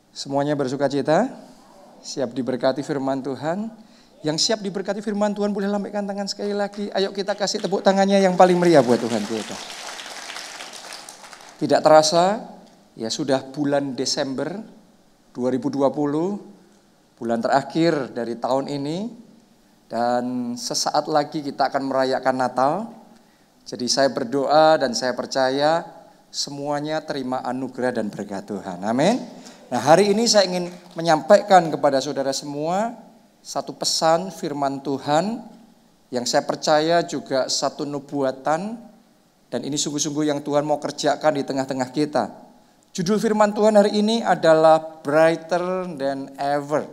Semuanya bersukacita, siap diberkati firman Tuhan. Yang siap diberkati firman Tuhan boleh lambaikan tangan sekali lagi. Ayo kita kasih tepuk tangannya yang paling meriah buat Tuhan kita. Tidak terasa, ya sudah bulan Desember 2020, bulan terakhir dari tahun ini. Dan sesaat lagi kita akan merayakan Natal. Jadi saya berdoa dan saya percaya semuanya terima anugerah dan berkat Tuhan. Amin. Nah, hari ini saya ingin menyampaikan kepada saudara semua satu pesan firman Tuhan yang saya percaya juga satu nubuatan, dan ini sungguh-sungguh yang Tuhan mau kerjakan di tengah-tengah kita. Judul firman Tuhan hari ini adalah Brighter Than Ever,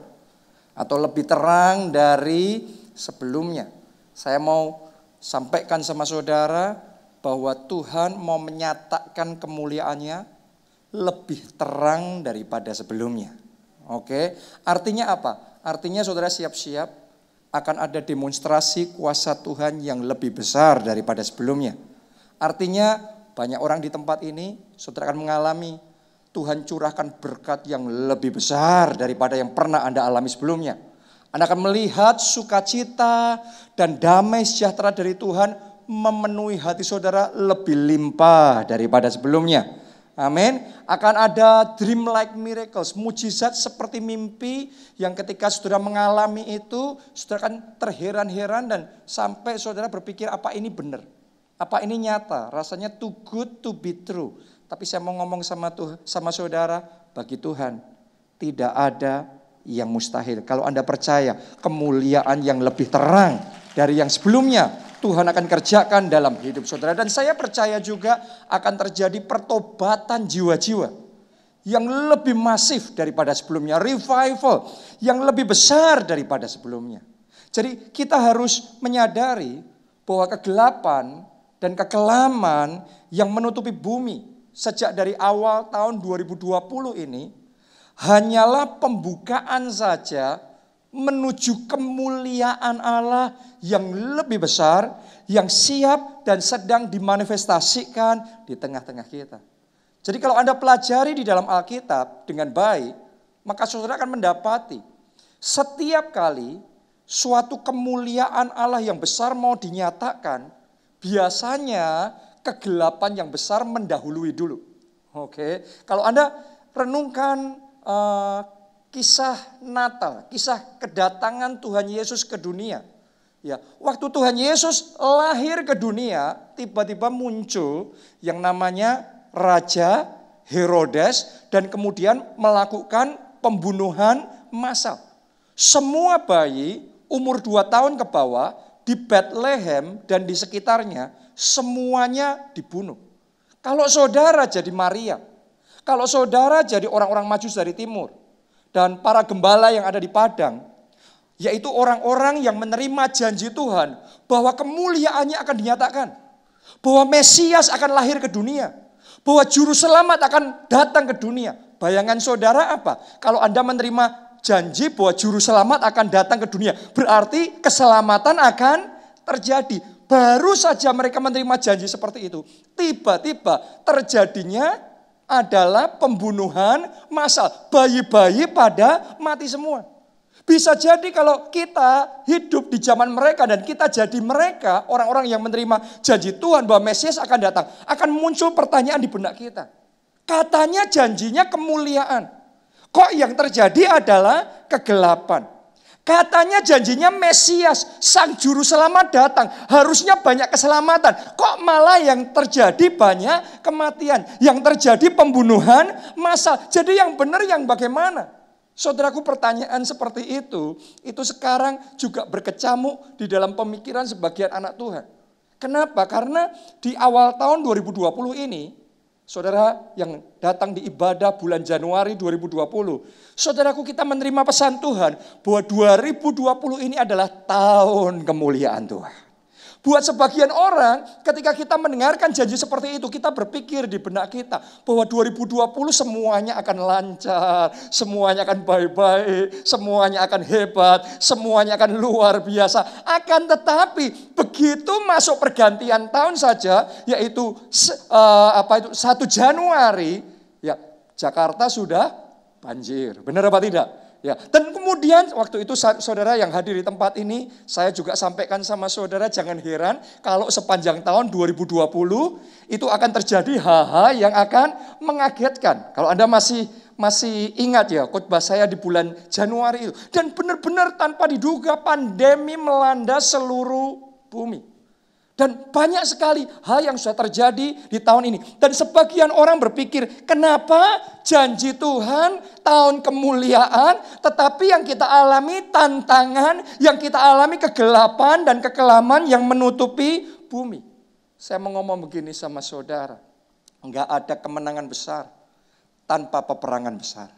atau lebih terang dari sebelumnya. Saya mau sampaikan sama saudara bahwa Tuhan mau menyatakan kemuliaannya lebih terang daripada sebelumnya. Oke, artinya apa? Artinya saudara siap-siap akan ada demonstrasi kuasa Tuhan yang lebih besar daripada sebelumnya. Artinya banyak orang di tempat ini, saudara akan mengalami Tuhan curahkan berkat yang lebih besar daripada yang pernah Anda alami sebelumnya. Anda akan melihat sukacita dan damai sejahtera dari Tuhan memenuhi hati saudara lebih limpah daripada sebelumnya. Amin. Akan ada dream like miracles, mujizat seperti mimpi yang ketika saudara mengalami itu, saudara akan terheran-heran dan sampai saudara berpikir apa ini benar, apa ini nyata, rasanya too good to be true. Tapi saya mau ngomong sama saudara, bagi Tuhan tidak ada yang mustahil. Kalau Anda percaya kemuliaan yang lebih terang dari yang sebelumnya, Tuhan akan kerjakan dalam hidup saudara. Dan saya percaya juga akan terjadi pertobatan jiwa-jiwa yang lebih masif daripada sebelumnya. Revival yang lebih besar daripada sebelumnya. Jadi kita harus menyadari bahwa kegelapan dan kekelaman yang menutupi bumi sejak dari awal tahun 2020 ini hanyalah pembukaan saja menuju kemuliaan Allah yang lebih besar, yang siap dan sedang dimanifestasikan di tengah-tengah kita. Jadi kalau Anda pelajari di dalam Alkitab dengan baik, maka saudara akan mendapati setiap kali suatu kemuliaan Allah yang besar mau dinyatakan, biasanya kegelapan yang besar mendahului dulu. Oke, kalau Anda renungkan kisah Natal, kisah kedatangan Tuhan Yesus ke dunia. Ya, waktu Tuhan Yesus lahir ke dunia, tiba-tiba muncul yang namanya Raja Herodes dan kemudian melakukan pembunuhan massal. Semua bayi umur 2 tahun ke bawah di Bethlehem dan di sekitarnya semuanya dibunuh. Kalau saudara jadi Maria, kalau saudara jadi orang-orang Majus dari timur, dan para gembala yang ada di padang, yaitu orang-orang yang menerima janji Tuhan bahwa kemuliaannya akan dinyatakan, bahwa Mesias akan lahir ke dunia, bahwa juru selamat akan datang ke dunia. Bayangan saudara apa? Kalau Anda menerima janji bahwa juru selamat akan datang ke dunia, berarti keselamatan akan terjadi. Baru saja mereka menerima janji seperti itu, tiba-tiba terjadinya adalah pembunuhan massal. Bayi-bayi pada mati semua. Bisa jadi kalau kita hidup di zaman mereka dan kita jadi mereka, orang-orang yang menerima janji Tuhan bahwa Mesias akan datang, akan muncul pertanyaan di benak kita. Katanya janjinya kemuliaan. Kok yang terjadi adalah kegelapan? Katanya janjinya Mesias, sang juru selamat datang. Harusnya banyak keselamatan. Kok malah yang terjadi banyak kematian. Yang terjadi pembunuhan massal. Jadi yang benar yang bagaimana? Saudaraku, pertanyaan seperti itu sekarang juga berkecamuk di dalam pemikiran sebagian anak Tuhan. Kenapa? Karena di awal tahun 2020 ini, saudara yang datang di ibadah bulan Januari 2020, saudaraku, kita menerima pesan Tuhan bahwa 2020 ini adalah tahun kemuliaan Tuhan. Buat sebagian orang, ketika kita mendengarkan janji seperti itu, kita berpikir di benak kita bahwa 2020 semuanya akan lancar, semuanya akan baik-baik, semuanya akan hebat, semuanya akan luar biasa. Akan tetapi begitu masuk pergantian tahun saja, yaitu 1 Januari, ya Jakarta sudah banjir. Benar apa tidak? Ya, dan kemudian waktu itu saudara yang hadir di tempat ini, saya juga sampaikan sama saudara, jangan heran kalau sepanjang tahun 2020 itu akan terjadi hal-hal yang akan mengagetkan. Kalau Anda masih ingat ya khotbah saya di bulan Januari itu, dan benar-benar tanpa diduga pandemi melanda seluruh bumi. Dan banyak sekali hal yang sudah terjadi di tahun ini. Dan sebagian orang berpikir, kenapa janji Tuhan tahun kemuliaan, tetapi yang kita alami tantangan, yang kita alami kegelapan dan kekelaman yang menutupi bumi. Saya mau ngomong begini sama saudara, enggak ada kemenangan besar tanpa peperangan besar.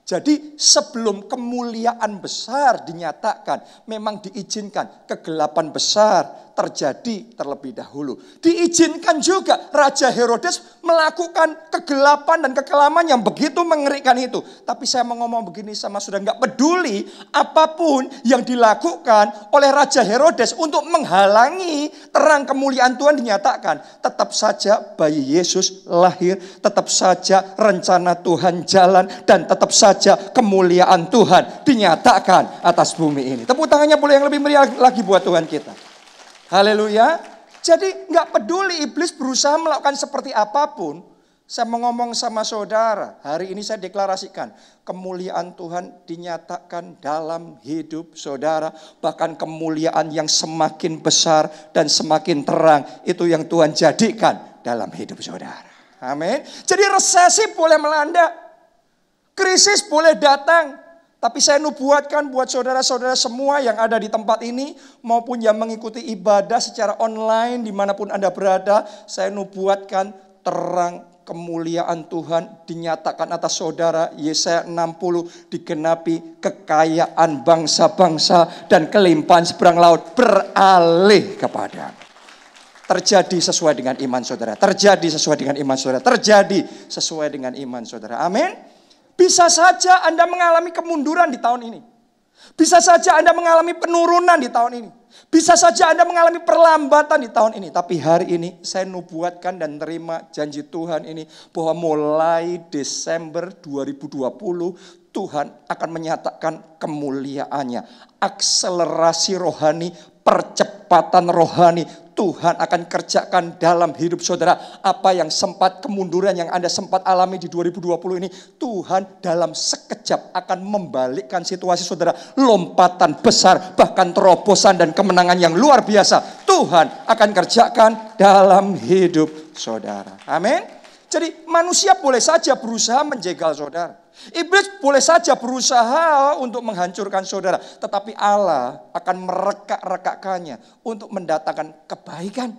Jadi sebelum kemuliaan besar dinyatakan, memang diizinkan kegelapan besar terjadi terlebih dahulu. Diizinkan juga Raja Herodes melakukan kegelapan dan kekelaman yang begitu mengerikan itu. Tapi saya mau ngomong begini sama saudara, enggak peduli apapun yang dilakukan oleh Raja Herodes untuk menghalangi terang kemuliaan Tuhan dinyatakan. Tetap saja bayi Yesus lahir, tetap saja rencana Tuhan jalan, dan tetap saja kemuliaan Tuhan dinyatakan atas bumi ini. Tepuk tangannya boleh yang lebih meriah lagi buat Tuhan kita. Haleluya. Jadi nggak peduli iblis berusaha melakukan seperti apapun. Saya mau ngomong sama saudara, hari ini saya deklarasikan kemuliaan Tuhan dinyatakan dalam hidup saudara. Bahkan kemuliaan yang semakin besar dan semakin terang, itu yang Tuhan jadikan dalam hidup saudara. Amin. Jadi resesi boleh melanda, krisis boleh datang. Tapi saya nubuatkan buat saudara-saudara semua yang ada di tempat ini, maupun yang mengikuti ibadah secara online dimanapun Anda berada, saya nubuatkan terang kemuliaan Tuhan dinyatakan atas saudara. Yesaya 60 digenapi, kekayaan bangsa-bangsa dan kelimpahan seberang laut beralih kepadamu. Terjadi sesuai dengan iman saudara, terjadi sesuai dengan iman saudara, terjadi sesuai dengan iman saudara. Amin. Bisa saja Anda mengalami kemunduran di tahun ini. Bisa saja Anda mengalami penurunan di tahun ini. Bisa saja Anda mengalami perlambatan di tahun ini. Tapi hari ini saya nubuatkan dan terima janji Tuhan ini, bahwa mulai Desember 2020 Tuhan akan menyatakan kemuliaannya. Akselerasi rohani, percepatan rohani Tuhan akan kerjakan dalam hidup saudara. Apa yang sempat kemunduran yang Anda sempat alami di 2020 ini, Tuhan dalam sekejap akan membalikkan situasi saudara. Lompatan besar, bahkan terobosan dan kemenangan yang luar biasa Tuhan akan kerjakan dalam hidup saudara. Amin. Jadi manusia boleh saja berusaha menjegal saudara. Iblis boleh saja berusaha untuk menghancurkan saudara. Tetapi Allah akan merekak-rekakkannya untuk mendatangkan kebaikan,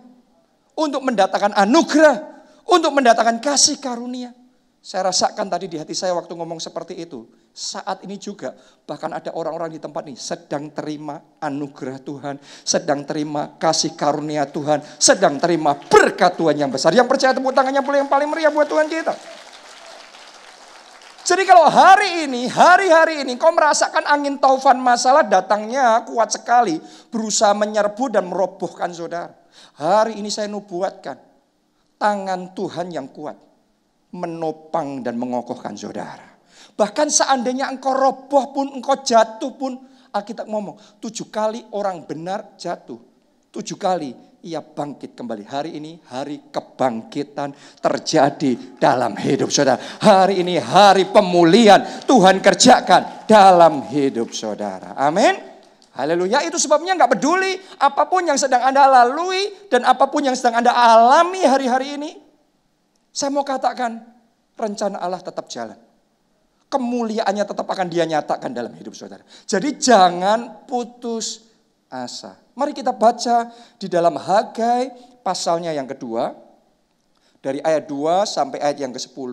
untuk mendatangkan anugerah, untuk mendatangkan kasih karunia. Saya rasakan tadi di hati saya waktu ngomong seperti itu. Saat ini juga bahkan ada orang-orang di tempat ini sedang terima anugerah Tuhan, sedang terima kasih karunia Tuhan, sedang terima berkat Tuhan yang besar. Yang percaya tepuk tangannya boleh yang paling meriah buat Tuhan kita. Jadi kalau hari-hari ini kau merasakan angin taufan masalah datangnya kuat sekali, berusaha menyerbu dan merobohkan saudara. Hari ini saya nubuatkan tangan Tuhan yang kuat menopang dan mengokohkan saudara. Bahkan seandainya engkau roboh pun, engkau jatuh pun, Alkitab ngomong 7 kali orang benar jatuh, 7 kali ia bangkit kembali. Hari ini hari kebangkitan terjadi dalam hidup saudara. Hari ini hari pemulihan Tuhan kerjakan dalam hidup saudara. Amin. Haleluya. Itu sebabnya gak peduli apapun yang sedang Anda lalui dan apapun yang sedang Anda alami hari-hari ini. Saya mau katakan rencana Allah tetap jalan. Kemuliaannya tetap akan Dia nyatakan dalam hidup saudara. Jadi jangan putus asa. Mari kita baca di dalam Hagai pasalnya yang kedua, dari ayat 2 sampai ayat yang ke-10.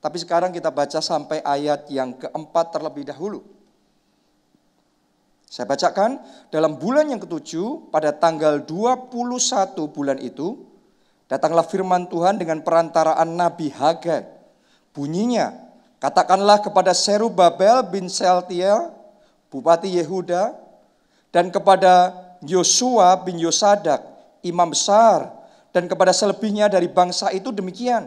Tapi sekarang kita baca sampai ayat yang ke-4 terlebih dahulu. Saya bacakan, dalam bulan yang ke-7 pada tanggal 21 bulan itu, datanglah firman Tuhan dengan perantaraan Nabi Hagai. Bunyinya, katakanlah kepada Serubabel bin Sealtiel, Bupati Yehuda, dan kepada Yosua bin Yosadak, imam besar, dan kepada selebihnya dari bangsa itu demikian.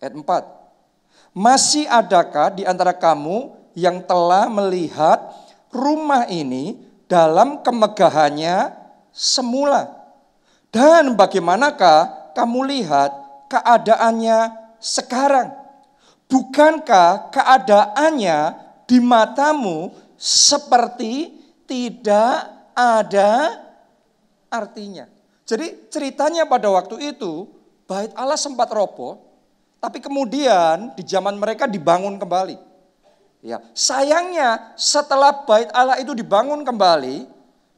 Ayat 4. Masih adakah di antara kamu yang telah melihat rumah ini dalam kemegahannya semula? Dan bagaimanakah kamu lihat keadaannya sekarang? Bukankah keadaannya di matamu seperti tidak ada artinya? Jadi ceritanya pada waktu itu Bait Allah sempat roboh, tapi kemudian di zaman mereka dibangun kembali. Ya, sayangnya setelah Bait Allah itu dibangun kembali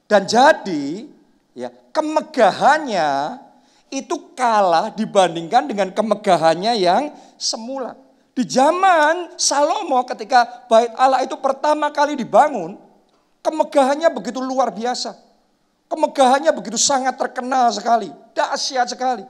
dan jadi, ya, kemegahannya itu kalah dibandingkan dengan kemegahannya yang semula. Di zaman Salomo ketika Bait Allah itu pertama kali dibangun, kemegahannya begitu luar biasa. Kemegahannya begitu sangat terkenal sekali, dahsyat sekali.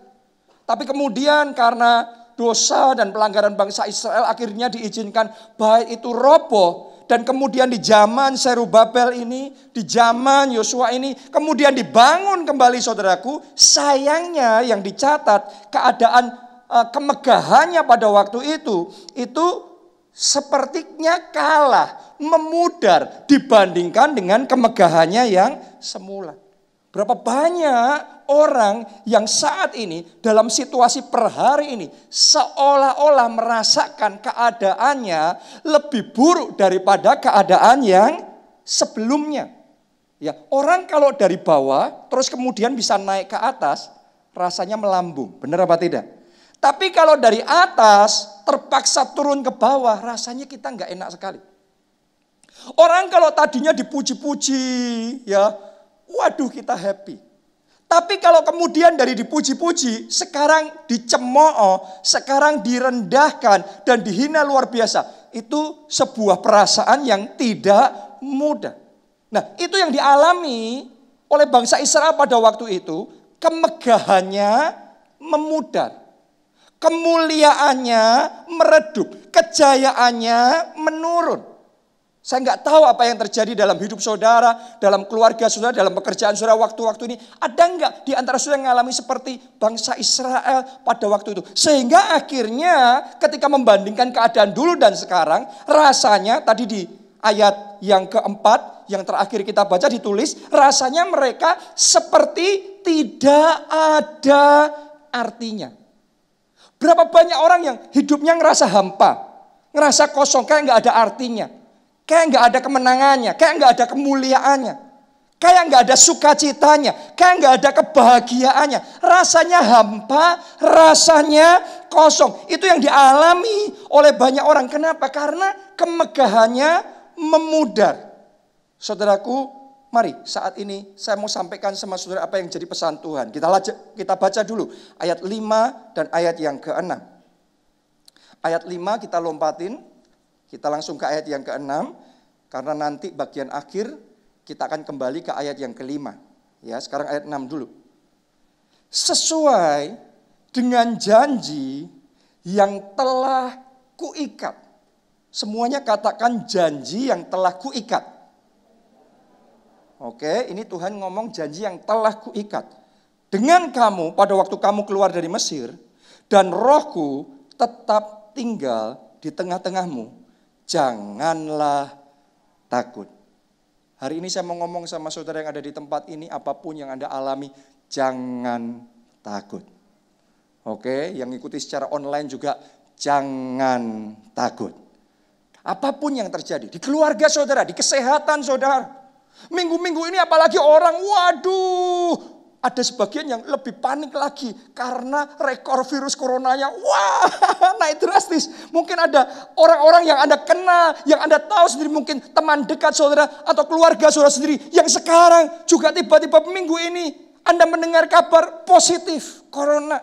Tapi kemudian karena dosa dan pelanggaran bangsa Israel akhirnya diizinkan bait itu roboh. Dan kemudian di zaman Zerubabel ini, di zaman Yosua ini, kemudian dibangun kembali saudaraku. Sayangnya yang dicatat keadaan kemegahannya pada waktu itu sepertinya kalah, memudar dibandingkan dengan kemegahannya yang semula. Berapa banyak orang yang saat ini dalam situasi per hari ini seolah-olah merasakan keadaannya lebih buruk daripada keadaan yang sebelumnya. Ya, orang kalau dari bawah terus kemudian bisa naik ke atas, rasanya melambung. Benar apa tidak? Tapi kalau dari atas terpaksa turun ke bawah, rasanya kita nggak enak sekali. Orang kalau tadinya dipuji-puji, ya, waduh kita happy. Tapi kalau kemudian dari dipuji-puji, sekarang dicemooh, sekarang direndahkan dan dihina luar biasa. Itu sebuah perasaan yang tidak mudah. Nah, itu yang dialami oleh bangsa Israel pada waktu itu. Kemegahannya memudar. Kemuliaannya meredup. Kejayaannya menurun. Saya nggak tahu apa yang terjadi dalam hidup saudara, dalam keluarga saudara, dalam pekerjaan saudara waktu-waktu ini. Ada nggak di antara saudara yang mengalami seperti bangsa Israel pada waktu itu? Sehingga akhirnya ketika membandingkan keadaan dulu dan sekarang, rasanya tadi di ayat yang keempat, yang terakhir kita baca ditulis, rasanya mereka seperti tidak ada artinya. Berapa banyak orang yang hidupnya ngerasa hampa, ngerasa kosong, kayak nggak ada artinya. Kayak nggak ada kemenangannya, kayak nggak ada kemuliaannya, kayak nggak ada sukacitanya, kayak nggak ada kebahagiaannya. Rasanya hampa, rasanya kosong. Itu yang dialami oleh banyak orang. Kenapa? Karena kemegahannya memudar. Saudaraku, mari saat ini saya mau sampaikan sama saudara apa yang jadi pesan Tuhan. Kita baca dulu ayat 5 dan ayat yang ke-6. Ayat 5 kita lompatin. Kita langsung ke ayat yang ke-6, karena nanti bagian akhir kita akan kembali ke ayat yang ke-5. Ya, sekarang ayat 6 dulu. Sesuai dengan janji yang telah kuikat. Semuanya katakan janji yang telah kuikat. Oke, ini Tuhan ngomong janji yang telah kuikat. Dengan kamu pada waktu kamu keluar dari Mesir, dan rohku tetap tinggal di tengah-tengahmu. Janganlah takut. Hari ini saya mau ngomong sama saudara yang ada di tempat ini, apapun yang Anda alami, jangan takut. Oke, yang ikuti secara online juga jangan takut. Apapun yang terjadi, di keluarga saudara, di kesehatan saudara. Minggu-minggu ini apalagi orang, waduh, ada sebagian yang lebih panik lagi karena rekor virus coronanya, wah, naik drastis. Mungkin ada orang-orang yang Anda kenal, yang Anda tahu sendiri, mungkin teman dekat saudara atau keluarga saudara sendiri, yang sekarang juga tiba-tiba minggu ini Anda mendengar kabar positif corona.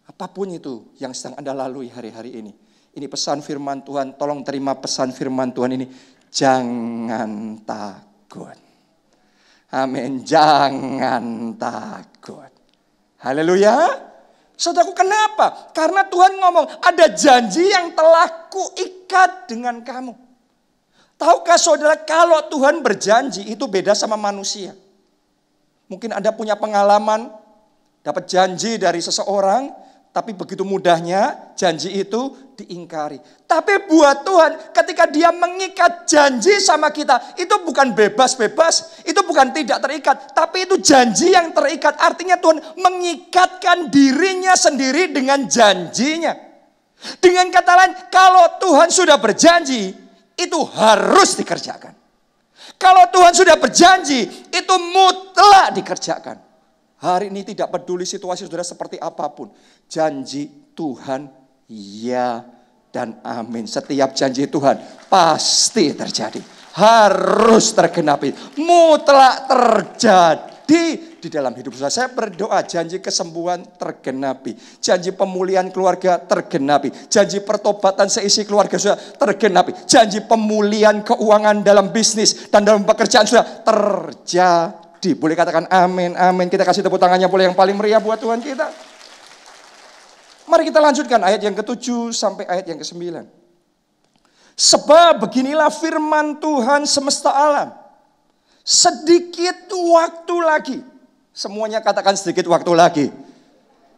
Apapun itu yang sedang Anda lalui hari-hari ini. Ini pesan firman Tuhan, tolong terima pesan firman Tuhan ini. Jangan takut. Amin, jangan takut. Haleluya. Saudaraku, kenapa? Karena Tuhan ngomong ada janji yang telah kuikat dengan kamu. Tahukah saudara, kalau Tuhan berjanji itu beda sama manusia. Mungkin Anda punya pengalaman dapat janji dari seseorang, Tapi begitu mudahnya janji itu diingkari. Tapi buat Tuhan ketika dia mengikat janji sama kita, itu bukan bebas-bebas, itu bukan tidak terikat. Tapi itu janji yang terikat. Artinya Tuhan mengikatkan dirinya sendiri dengan janjinya. Dengan kata lain, kalau Tuhan sudah berjanji, itu harus dikerjakan. Kalau Tuhan sudah berjanji, itu mutlak dikerjakan. Hari ini tidak peduli situasi saudara seperti apapun. Janji Tuhan ya dan amin. Setiap janji Tuhan pasti terjadi. Harus tergenapi. Mutlak terjadi di dalam hidup saya. Saya berdoa janji kesembuhan tergenapi. Janji pemulihan keluarga tergenapi. Janji pertobatan seisi keluarga sudah tergenapi. Janji pemulihan keuangan dalam bisnis dan dalam pekerjaan sudah terjadi. Boleh katakan amin, amin. Kita kasih tepuk tangannya boleh yang paling meriah buat Tuhan kita. Mari kita lanjutkan ayat yang ke-7 sampai ayat yang ke-9. Sebab beginilah firman Tuhan semesta alam. Sedikit waktu lagi. Semuanya katakan sedikit waktu lagi.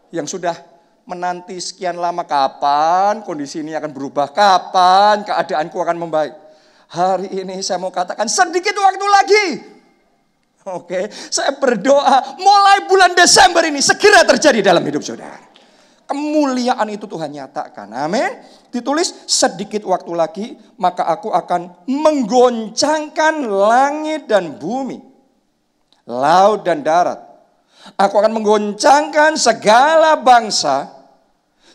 Yang sudah menanti sekian lama, kapan kondisi ini akan berubah? Kapan keadaanku akan membaik? Hari ini saya mau katakan sedikit waktu lagi. Oke, saya berdoa mulai bulan Desember ini segera terjadi dalam hidup saudara. Kemuliaan itu Tuhan nyatakan. Amin. Ditulis sedikit waktu lagi maka aku akan menggoncangkan langit dan bumi, laut dan darat. Aku akan menggoncangkan segala bangsa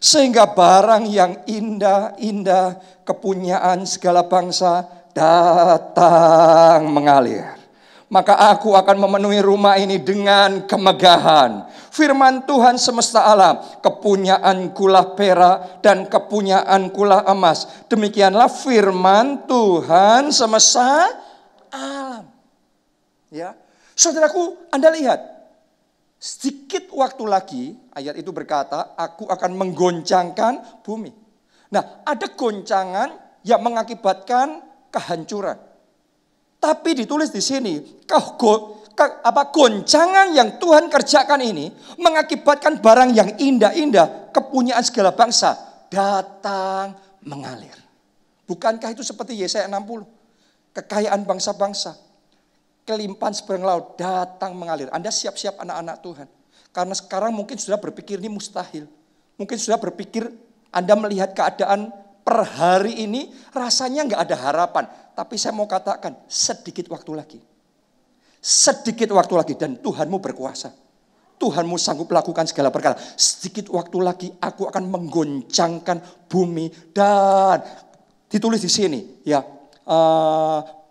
sehingga barang yang indah-indah kepunyaan segala bangsa datang mengalir. Maka aku akan memenuhi rumah ini dengan kemegahan. Firman Tuhan semesta alam, kepunyaankulah perak dan kepunyaankulah emas. Demikianlah firman Tuhan semesta alam. Ya, saudaraku, Anda lihat, sedikit waktu lagi, ayat itu berkata, aku akan menggoncangkan bumi. Nah, ada goncangan yang mengakibatkan kehancuran. Tapi ditulis di sini, goncangan yang Tuhan kerjakan ini mengakibatkan barang yang indah-indah, kepunyaan segala bangsa datang mengalir. Bukankah itu seperti Yesaya 60? Kekayaan bangsa-bangsa, kelimpahan seberang laut datang mengalir. Anda siap-siap anak-anak Tuhan. Karena sekarang mungkin sudah berpikir ini mustahil. Mungkin sudah berpikir Anda melihat keadaan per hari ini rasanya nggak ada harapan. Tapi saya mau katakan sedikit waktu lagi. Sedikit waktu lagi dan Tuhanmu berkuasa. Tuhanmu sanggup melakukan segala perkara. Sedikit waktu lagi aku akan menggoncangkan bumi dan ditulis di sini ya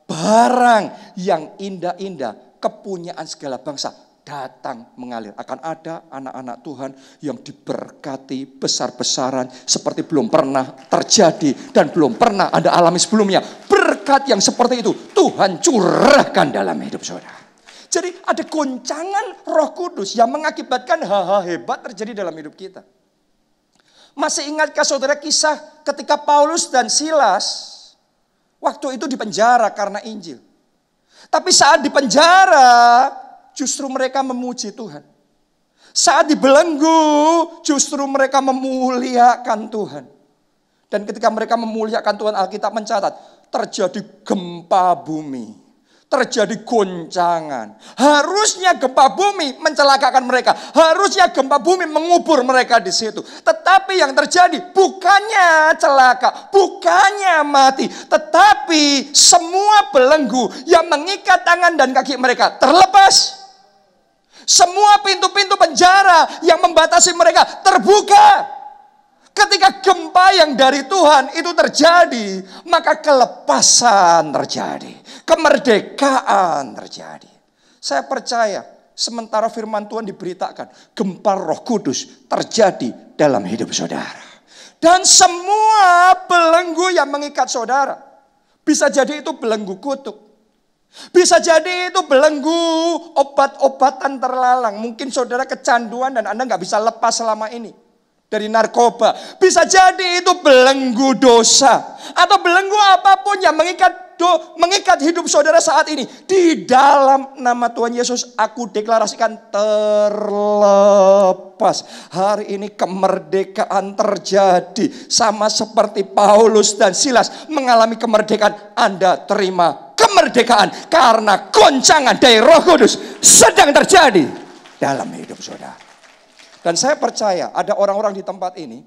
barang yang indah-indah kepunyaan segala bangsa datang mengalir. Akan ada anak-anak Tuhan yang diberkati besar-besaran seperti belum pernah terjadi dan belum pernah Anda alami sebelumnya. Berkat yang seperti itu Tuhan curahkan dalam hidup saudara. Jadi ada goncangan Roh Kudus yang mengakibatkan hal-hal hebat terjadi dalam hidup kita. Masih ingatkah saudara kisah ketika Paulus dan Silas waktu itu dipenjara karena Injil? Tapi saat dipenjara justru mereka memuji Tuhan. Saat dibelenggu, justru mereka memuliakan Tuhan. Dan ketika mereka memuliakan Tuhan, Alkitab mencatat, terjadi gempa bumi. Terjadi goncangan. Harusnya gempa bumi mencelakakan mereka. Harusnya gempa bumi mengubur mereka di situ. Tetapi yang terjadi bukannya celaka, bukannya mati. Tetapi semua belenggu yang mengikat tangan dan kaki mereka terlepas. Semua pintu-pintu penjara yang membatasi mereka terbuka. Ketika gempa yang dari Tuhan itu terjadi, maka kelepasan terjadi. Kemerdekaan terjadi. Saya percaya sementara firman Tuhan diberitakan, gempa Roh Kudus terjadi dalam hidup saudara. Dan semua belenggu yang mengikat saudara, bisa jadi itu belenggu kutuk. Bisa jadi itu belenggu obat-obatan terlarang. Mungkin saudara kecanduan dan Anda gak bisa lepas selama ini. dari narkoba. Bisa jadi itu belenggu dosa. Atau belenggu apapun yang mengikat hidup saudara saat ini. Di dalam nama Tuhan Yesus aku deklarasikan terlepas. Hari ini kemerdekaan terjadi. Sama seperti Paulus dan Silas mengalami kemerdekaan. Anda terima kemerdekaan. Karena goncangan dari Roh Kudus sedang terjadi dalam hidup saudara. Dan saya percaya ada orang-orang di tempat ini,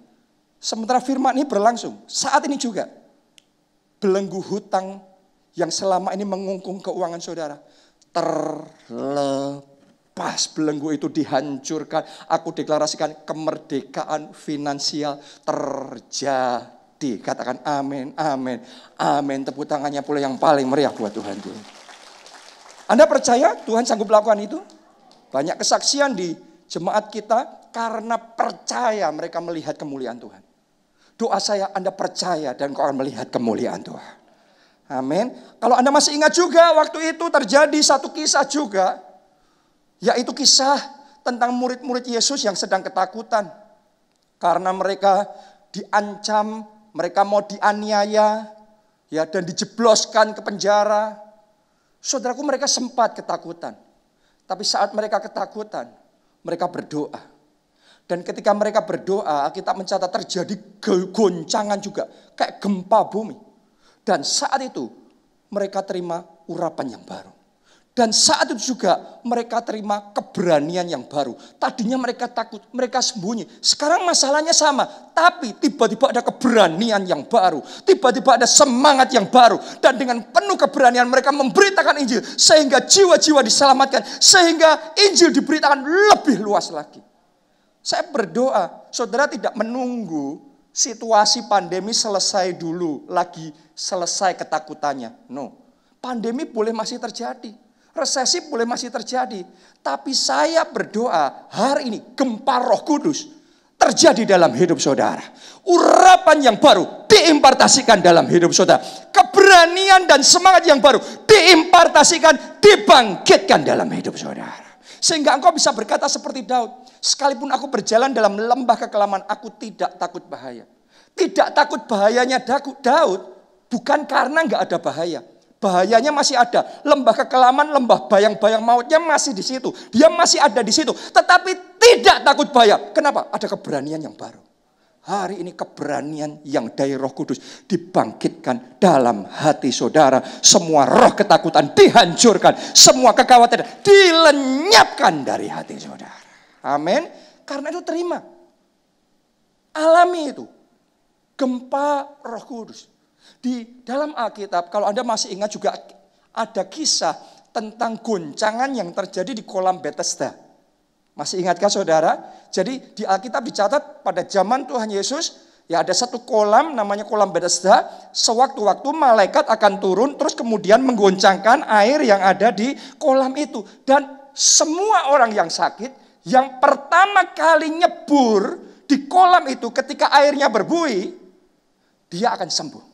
sementara firman ini berlangsung, saat ini juga, belenggu hutang yang selama ini mengungkung keuangan saudara, terlepas. Belenggu itu dihancurkan. Aku deklarasikan kemerdekaan finansial terjadi. Katakan amin, amin, amin. Tepuk tangannya pula yang paling meriah buat Tuhan. Anda percaya Tuhan sanggup melakukan itu? Banyak kesaksian di jemaat kita karena percaya mereka melihat kemuliaan Tuhan. Doa saya Anda percaya dan kau akan melihat kemuliaan Tuhan. Amin. Kalau Anda masih ingat juga waktu itu terjadi satu kisah juga. Yaitu kisah tentang murid-murid Yesus yang sedang ketakutan. Karena mereka diancam, mereka mau dianiaya, ya, dan dijebloskan ke penjara. Saudaraku, mereka sempat ketakutan. Tapi saat mereka ketakutan, mereka berdoa. Dan ketika mereka berdoa, kita mencatat terjadi goncangan juga. Kayak gempa bumi. Dan saat itu mereka terima urapan yang baru. Dan saat itu juga mereka terima keberanian yang baru. Tadinya mereka takut, mereka sembunyi. Sekarang masalahnya sama. Tapi tiba-tiba ada keberanian yang baru. Tiba-tiba ada semangat yang baru. Dan dengan penuh keberanian mereka memberitakan Injil. Sehingga jiwa-jiwa diselamatkan. Sehingga Injil diberitakan lebih luas lagi. Saya berdoa, saudara tidak menunggu situasi pandemi selesai dulu. Lagi selesai ketakutannya. No, pandemi boleh masih terjadi. Resesi boleh masih terjadi. Tapi saya berdoa hari ini gempa Roh Kudus terjadi dalam hidup saudara. Urapan yang baru diimpartasikan dalam hidup saudara. Keberanian dan semangat yang baru diimpartasikan, dibangkitkan dalam hidup saudara. Sehingga engkau bisa berkata seperti Daud. Sekalipun aku berjalan dalam lembah kekelaman, aku tidak takut bahaya. Tidak takut bahayanya Daud bukan karena enggak ada bahaya. Bahayanya masih ada. Lembah kekelaman, lembah bayang-bayang mautnya masih di situ. Dia masih ada di situ. Tetapi tidak takut bahaya. Kenapa? Ada keberanian yang baru. Hari ini keberanian yang dari Roh Kudus dibangkitkan dalam hati saudara. Semua roh ketakutan dihancurkan. Semua kekhawatiran dilenyapkan dari hati saudara. Amin. Karena itu terima. Alami itu. Gempa Roh Kudus. Di dalam Alkitab, kalau Anda masih ingat juga ada kisah tentang goncangan yang terjadi di kolam Bethesda. Masih ingatkah saudara? Jadi di Alkitab dicatat pada zaman Tuhan Yesus, ya ada satu kolam namanya kolam Bethesda. Sewaktu-waktu malaikat akan turun terus kemudian menggoncangkan air yang ada di kolam itu. Dan semua orang yang sakit, yang pertama kali nyebur di kolam itu ketika airnya berbuih, dia akan sembuh.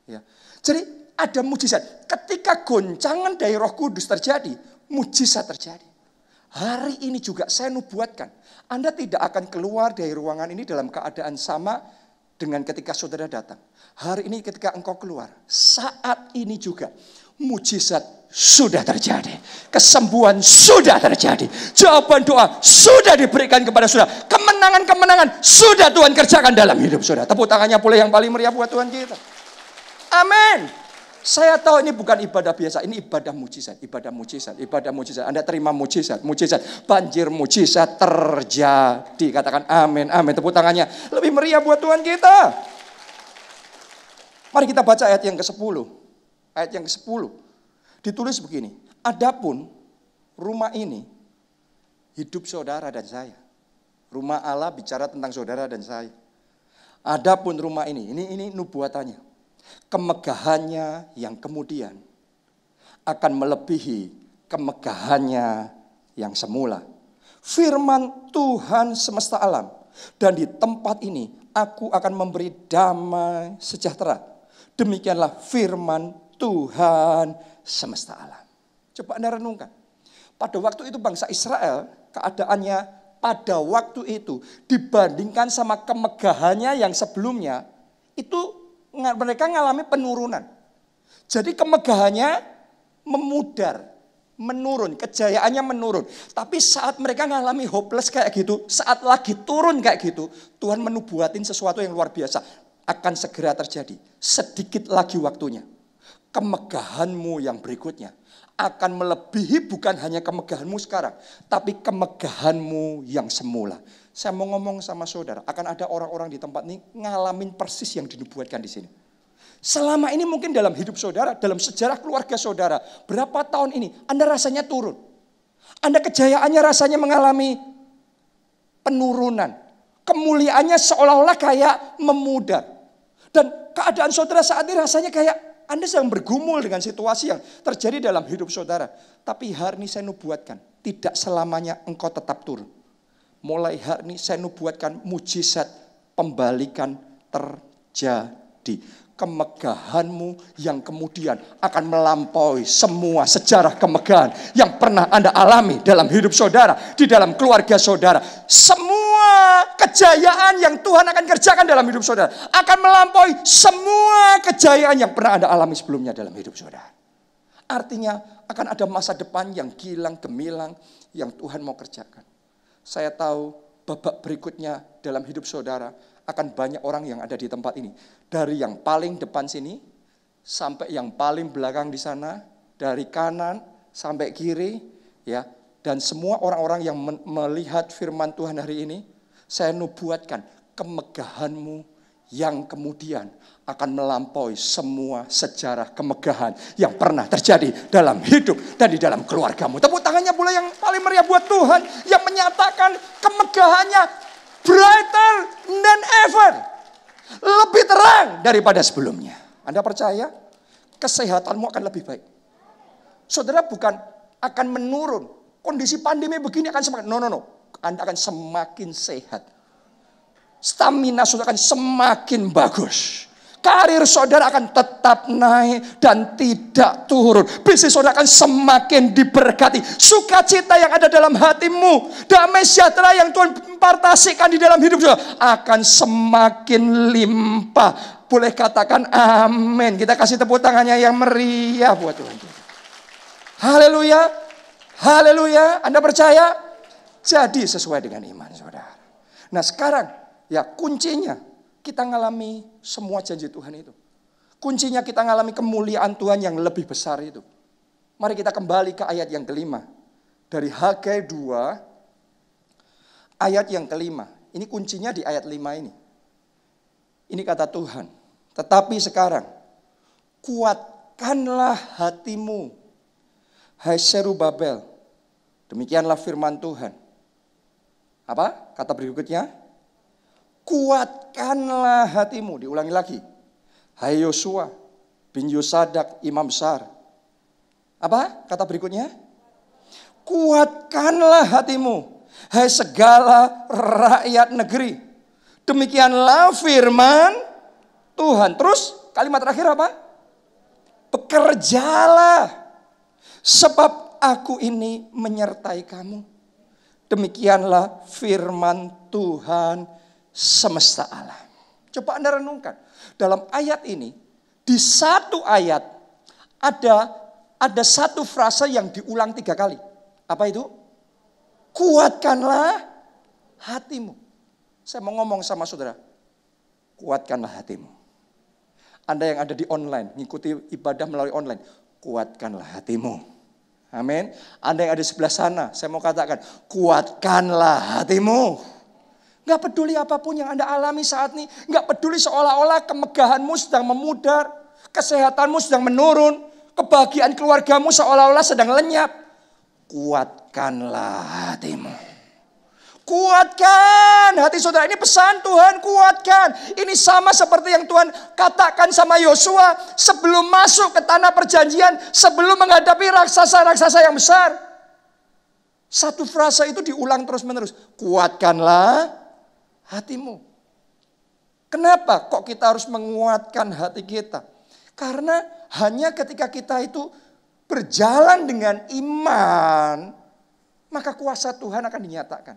Ya. Jadi ada mujizat. Ketika goncangan dari Roh Kudus terjadi, mujizat terjadi. Hari ini juga saya nubuatkan, Anda tidak akan keluar dari ruangan ini dalam keadaan sama dengan ketika saudara datang. Hari ini ketika engkau keluar, saat ini juga mujizat sudah terjadi. Kesembuhan sudah terjadi. Jawaban doa sudah diberikan kepada saudara. Kemenangan-kemenangan sudah Tuhan kerjakan dalam hidup saudara. Tepuk tangannya pula yang paling meriah buat Tuhan kita. Amin. Saya tahu ini bukan ibadah biasa, ini ibadah mujizat, ibadah mujizat, ibadah mujizat. Anda terima mujizat, mujizat, banjir mujizat terjadi. Katakan amin, amin. Tepuk tangannya lebih meriah buat Tuhan kita. Mari kita baca ayat yang ke-10. Ayat yang ke-10. Ditulis begini. Adapun rumah ini hidup saudara dan saya. Rumah Allah bicara tentang saudara dan saya. Adapun rumah ini nubuatannya. Kemegahannya yang kemudian akan melebihi kemegahannya yang semula. Firman Tuhan semesta alam. Dan di tempat ini aku akan memberi damai sejahtera. Demikianlah firman Tuhan semesta alam. Coba Anda renungkan. Pada waktu itu bangsa Israel keadaannya pada waktu itu dibandingkan sama kemegahannya yang sebelumnya, itu mereka mengalami penurunan. Jadi kemegahannya memudar, menurun, kejayaannya menurun. Tapi saat mereka mengalami hopeless kayak gitu, saat lagi turun kayak gitu, Tuhan menubuatin sesuatu yang luar biasa. Akan segera terjadi. Sedikit lagi waktunya. Kemegahanmu yang berikutnya akan melebihi bukan hanya kemegahanmu sekarang, tapi kemegahanmu yang semula. Saya mau ngomong sama saudara, akan ada orang-orang di tempat ini ngalamin persis yang dinubuatkan di sini. Selama ini mungkin dalam hidup saudara, dalam sejarah keluarga saudara, berapa tahun ini Anda rasanya turun. Anda kejayaannya rasanya mengalami penurunan. Kemuliaannya seolah-olah kayak memudar. Dan keadaan saudara saat ini rasanya kayak Anda sedang bergumul dengan situasi yang terjadi dalam hidup saudara. Tapi hari ini saya nubuatkan, tidak selamanya engkau tetap turun. Mulai hari ini saya nubuatkan mujizat pembalikan terjadi. Kemegahanmu yang kemudian akan melampaui semua sejarah kemegahan yang pernah Anda alami dalam hidup saudara, di dalam keluarga saudara. Semua kejayaan yang Tuhan akan kerjakan dalam hidup saudara akan melampaui semua kejayaan yang pernah Anda alami sebelumnya dalam hidup saudara. Artinya akan ada masa depan yang gilang gemilang yang Tuhan mau kerjakan. Saya tahu babak berikutnya dalam hidup saudara akan banyak orang yang ada di tempat ini. Dari yang paling depan sini sampai yang paling belakang di sana, dari kanan sampai kiri, ya. Dan semua orang-orang yang melihat firman Tuhan hari ini, saya nubuatkan kemegahanmu yang kemudian akan melampaui semua sejarah kemegahan yang pernah terjadi dalam hidup dan di dalam keluargamu. Tepuk tangannya pula yang paling meriah buat Tuhan yang menyatakan kemegahannya brighter than ever. Lebih terang daripada sebelumnya. Anda percaya? Kesehatanmu akan lebih baik. Saudara bukan akan menurun. Kondisi pandemi begini akan semakin. No. Anda akan semakin sehat. Stamina saudara akan semakin bagus. Karir saudara akan tetap naik dan tidak turun. Bisnis saudara akan semakin diberkati. Sukacita yang ada dalam hatimu, damai sejahtera yang Tuhan impartasikan di dalam hidup saudara akan semakin limpah. Boleh katakan amin. Kita kasih tepuk tangannya yang meriah buat Tuhan. Haleluya. Haleluya. Anda percaya? Jadi sesuai dengan iman saudara. Nah sekarang ya kuncinya kita ngalami semua janji Tuhan itu. Kuncinya kita ngalami kemuliaan Tuhan yang lebih besar itu. Mari kita kembali ke ayat yang kelima. Dari Hagai 2, ayat yang kelima. Ini kuncinya di ayat 5 ini. Ini kata Tuhan. Tetapi sekarang, kuatkanlah hatimu, hai Zerubabel. Demikianlah firman Tuhan. Apa? Kata berikutnya. Kuatkanlah hatimu. Diulangi lagi. Hai Yosua bin Yosadak imam besar. Apa kata berikutnya? Kuatkanlah hatimu. Hai segala rakyat negeri. Demikianlah firman Tuhan. Terus kalimat terakhir apa? Bekerjalah. Sebab aku ini menyertai kamu. Demikianlah firman Tuhan semesta alam. Coba Anda renungkan. Dalam ayat ini, di satu ayat ada satu frase yang diulang 3 kali. Apa itu? Kuatkanlah hatimu. Saya mau ngomong sama saudara. Kuatkanlah hatimu. Anda yang ada di online, ngikuti ibadah melalui online. Kuatkanlah hatimu. Amin. Anda yang ada di sebelah sana, saya mau katakan, kuatkanlah hatimu. Gak peduli apapun yang Anda alami saat ini. Gak peduli seolah-olah kemegahanmu sedang memudar. Kesehatanmu sedang menurun. Kebahagiaan keluargamu seolah-olah sedang lenyap. Kuatkanlah hatimu. Kuatkan hati saudara. Ini pesan Tuhan, kuatkan. Ini sama seperti yang Tuhan katakan sama Yosua sebelum masuk ke tanah perjanjian. Sebelum menghadapi raksasa-raksasa yang besar. Satu frasa itu diulang terus-menerus. Kuatkanlah hatimu. Kenapa kok kita harus menguatkan hati kita? Karena hanya ketika kita itu berjalan dengan iman, maka kuasa Tuhan akan dinyatakan.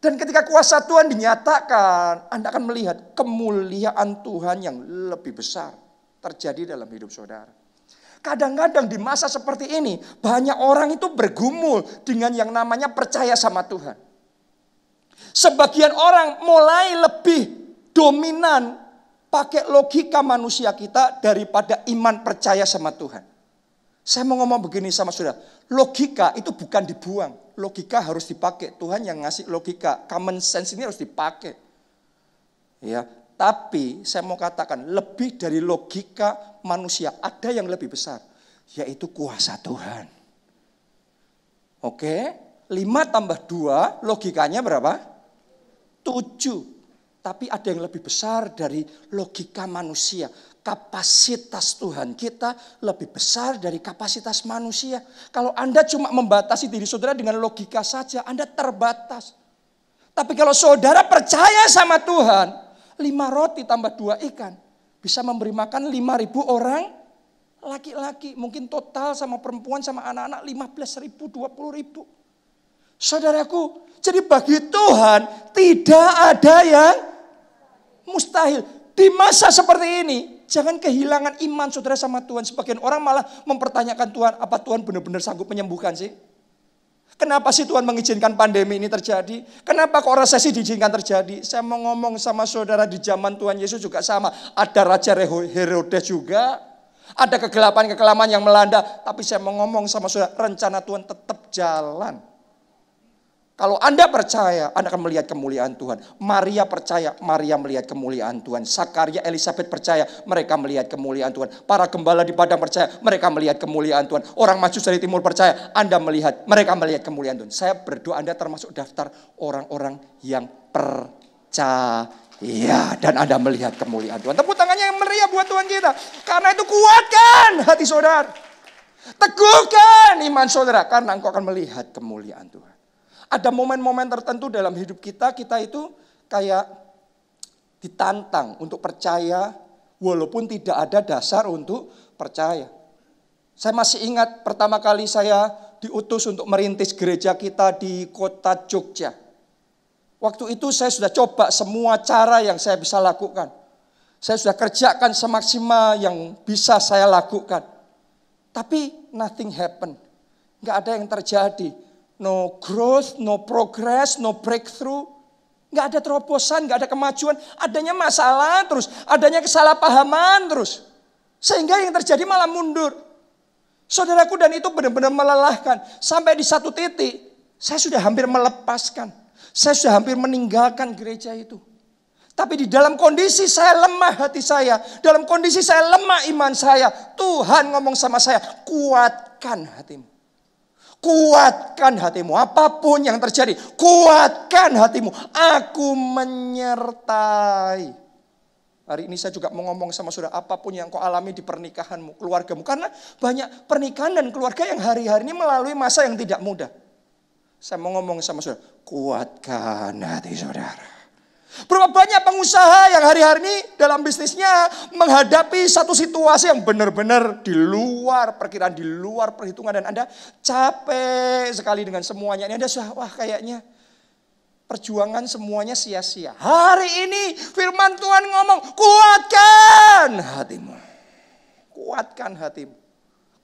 Dan ketika kuasa Tuhan dinyatakan, Anda akan melihat kemuliaan Tuhan yang lebih besar terjadi dalam hidup saudara. Kadang-kadang di masa seperti ini, banyak orang itu bergumul dengan yang namanya percaya sama Tuhan. Sebagian orang mulai lebih dominan pakai logika manusia kita daripada iman percaya sama Tuhan. Saya mau ngomong begini sama saudara, logika itu bukan dibuang, logika harus dipakai. Tuhan yang ngasih logika, common sense ini harus dipakai. Ya, tapi saya mau katakan lebih dari logika manusia, ada yang lebih besar, yaitu kuasa Tuhan. Oke, 5 tambah 2 logikanya berapa? 7. Tapi ada yang lebih besar dari logika manusia. Kapasitas Tuhan kita lebih besar dari kapasitas manusia. Kalau Anda cuma membatasi diri saudara dengan logika saja, Anda terbatas. Tapi kalau saudara percaya sama Tuhan, 5 roti tambah 2 ikan bisa memberi makan 5.000 orang laki-laki. Mungkin total sama perempuan sama anak-anak 15.000, 20.000. Saudaraku, jadi bagi Tuhan tidak ada yang mustahil. Di masa seperti ini, jangan kehilangan iman saudara sama Tuhan. Sebagian orang malah mempertanyakan Tuhan, apa Tuhan benar-benar sanggup menyembuhkan sih? Kenapa sih Tuhan mengizinkan pandemi ini terjadi? Kenapa kok resesi diizinkan terjadi? Saya mau ngomong sama saudara, di zaman Tuhan Yesus juga sama. Ada Raja Herodes juga. Ada kegelapan-kegelapan yang melanda. Tapi saya mau ngomong sama saudara, rencana Tuhan tetap jalan. Kalau Anda percaya, Anda akan melihat kemuliaan Tuhan. Maria percaya, Maria melihat kemuliaan Tuhan. Zakaria, Elisabet percaya, mereka melihat kemuliaan Tuhan. Para gembala di padang percaya, mereka melihat kemuliaan Tuhan. Orang Majus dari timur percaya, mereka melihat kemuliaan Tuhan. Saya berdoa Anda termasuk daftar orang-orang yang percaya. Dan Anda melihat kemuliaan Tuhan. Tepuk tangannya yang meriah buat Tuhan kita. Karena itu kuatkan hati saudara. Teguhkan iman saudara. Karena engkau akan melihat kemuliaan Tuhan. Ada momen-momen tertentu dalam hidup kita itu kayak ditantang untuk percaya walaupun tidak ada dasar untuk percaya. Saya masih ingat pertama kali saya diutus untuk merintis gereja kita di kota Jogja. Waktu itu saya sudah coba semua cara yang saya bisa lakukan. Saya sudah kerjakan semaksimal yang bisa saya lakukan. Tapi nothing happen. Nggak ada yang terjadi. No growth, no progress, no breakthrough. Nggak ada terobosan, nggak ada kemajuan. Adanya masalah terus, adanya kesalahpahaman terus. Sehingga yang terjadi malah mundur. Saudaraku, dan itu benar-benar melelahkan. Sampai di satu titik, saya sudah hampir melepaskan. Saya sudah hampir meninggalkan gereja itu. Tapi di dalam kondisi saya lemah hati saya. Dalam kondisi saya lemah iman saya. Tuhan ngomong sama saya, kuatkan hatimu. Kuatkan hatimu, apapun yang terjadi, kuatkan hatimu. Aku menyertai. Hari ini saya juga mau ngomong sama saudara, apapun yang kau alami di pernikahanmu, keluargamu. Karena banyak pernikahan dan keluarga yang hari-hari ini melalui masa yang tidak mudah. Saya mau ngomong sama saudara, kuatkan hati saudara. Berapa banyak pengusaha yang hari-hari ini dalam bisnisnya menghadapi satu situasi yang benar-benar di luar perkiraan, di luar perhitungan. Dan Anda capek sekali dengan semuanya. Anda sudah, kayaknya perjuangan semuanya sia-sia. Hari ini firman Tuhan ngomong, kuatkan hatimu. Kuatkan hatimu.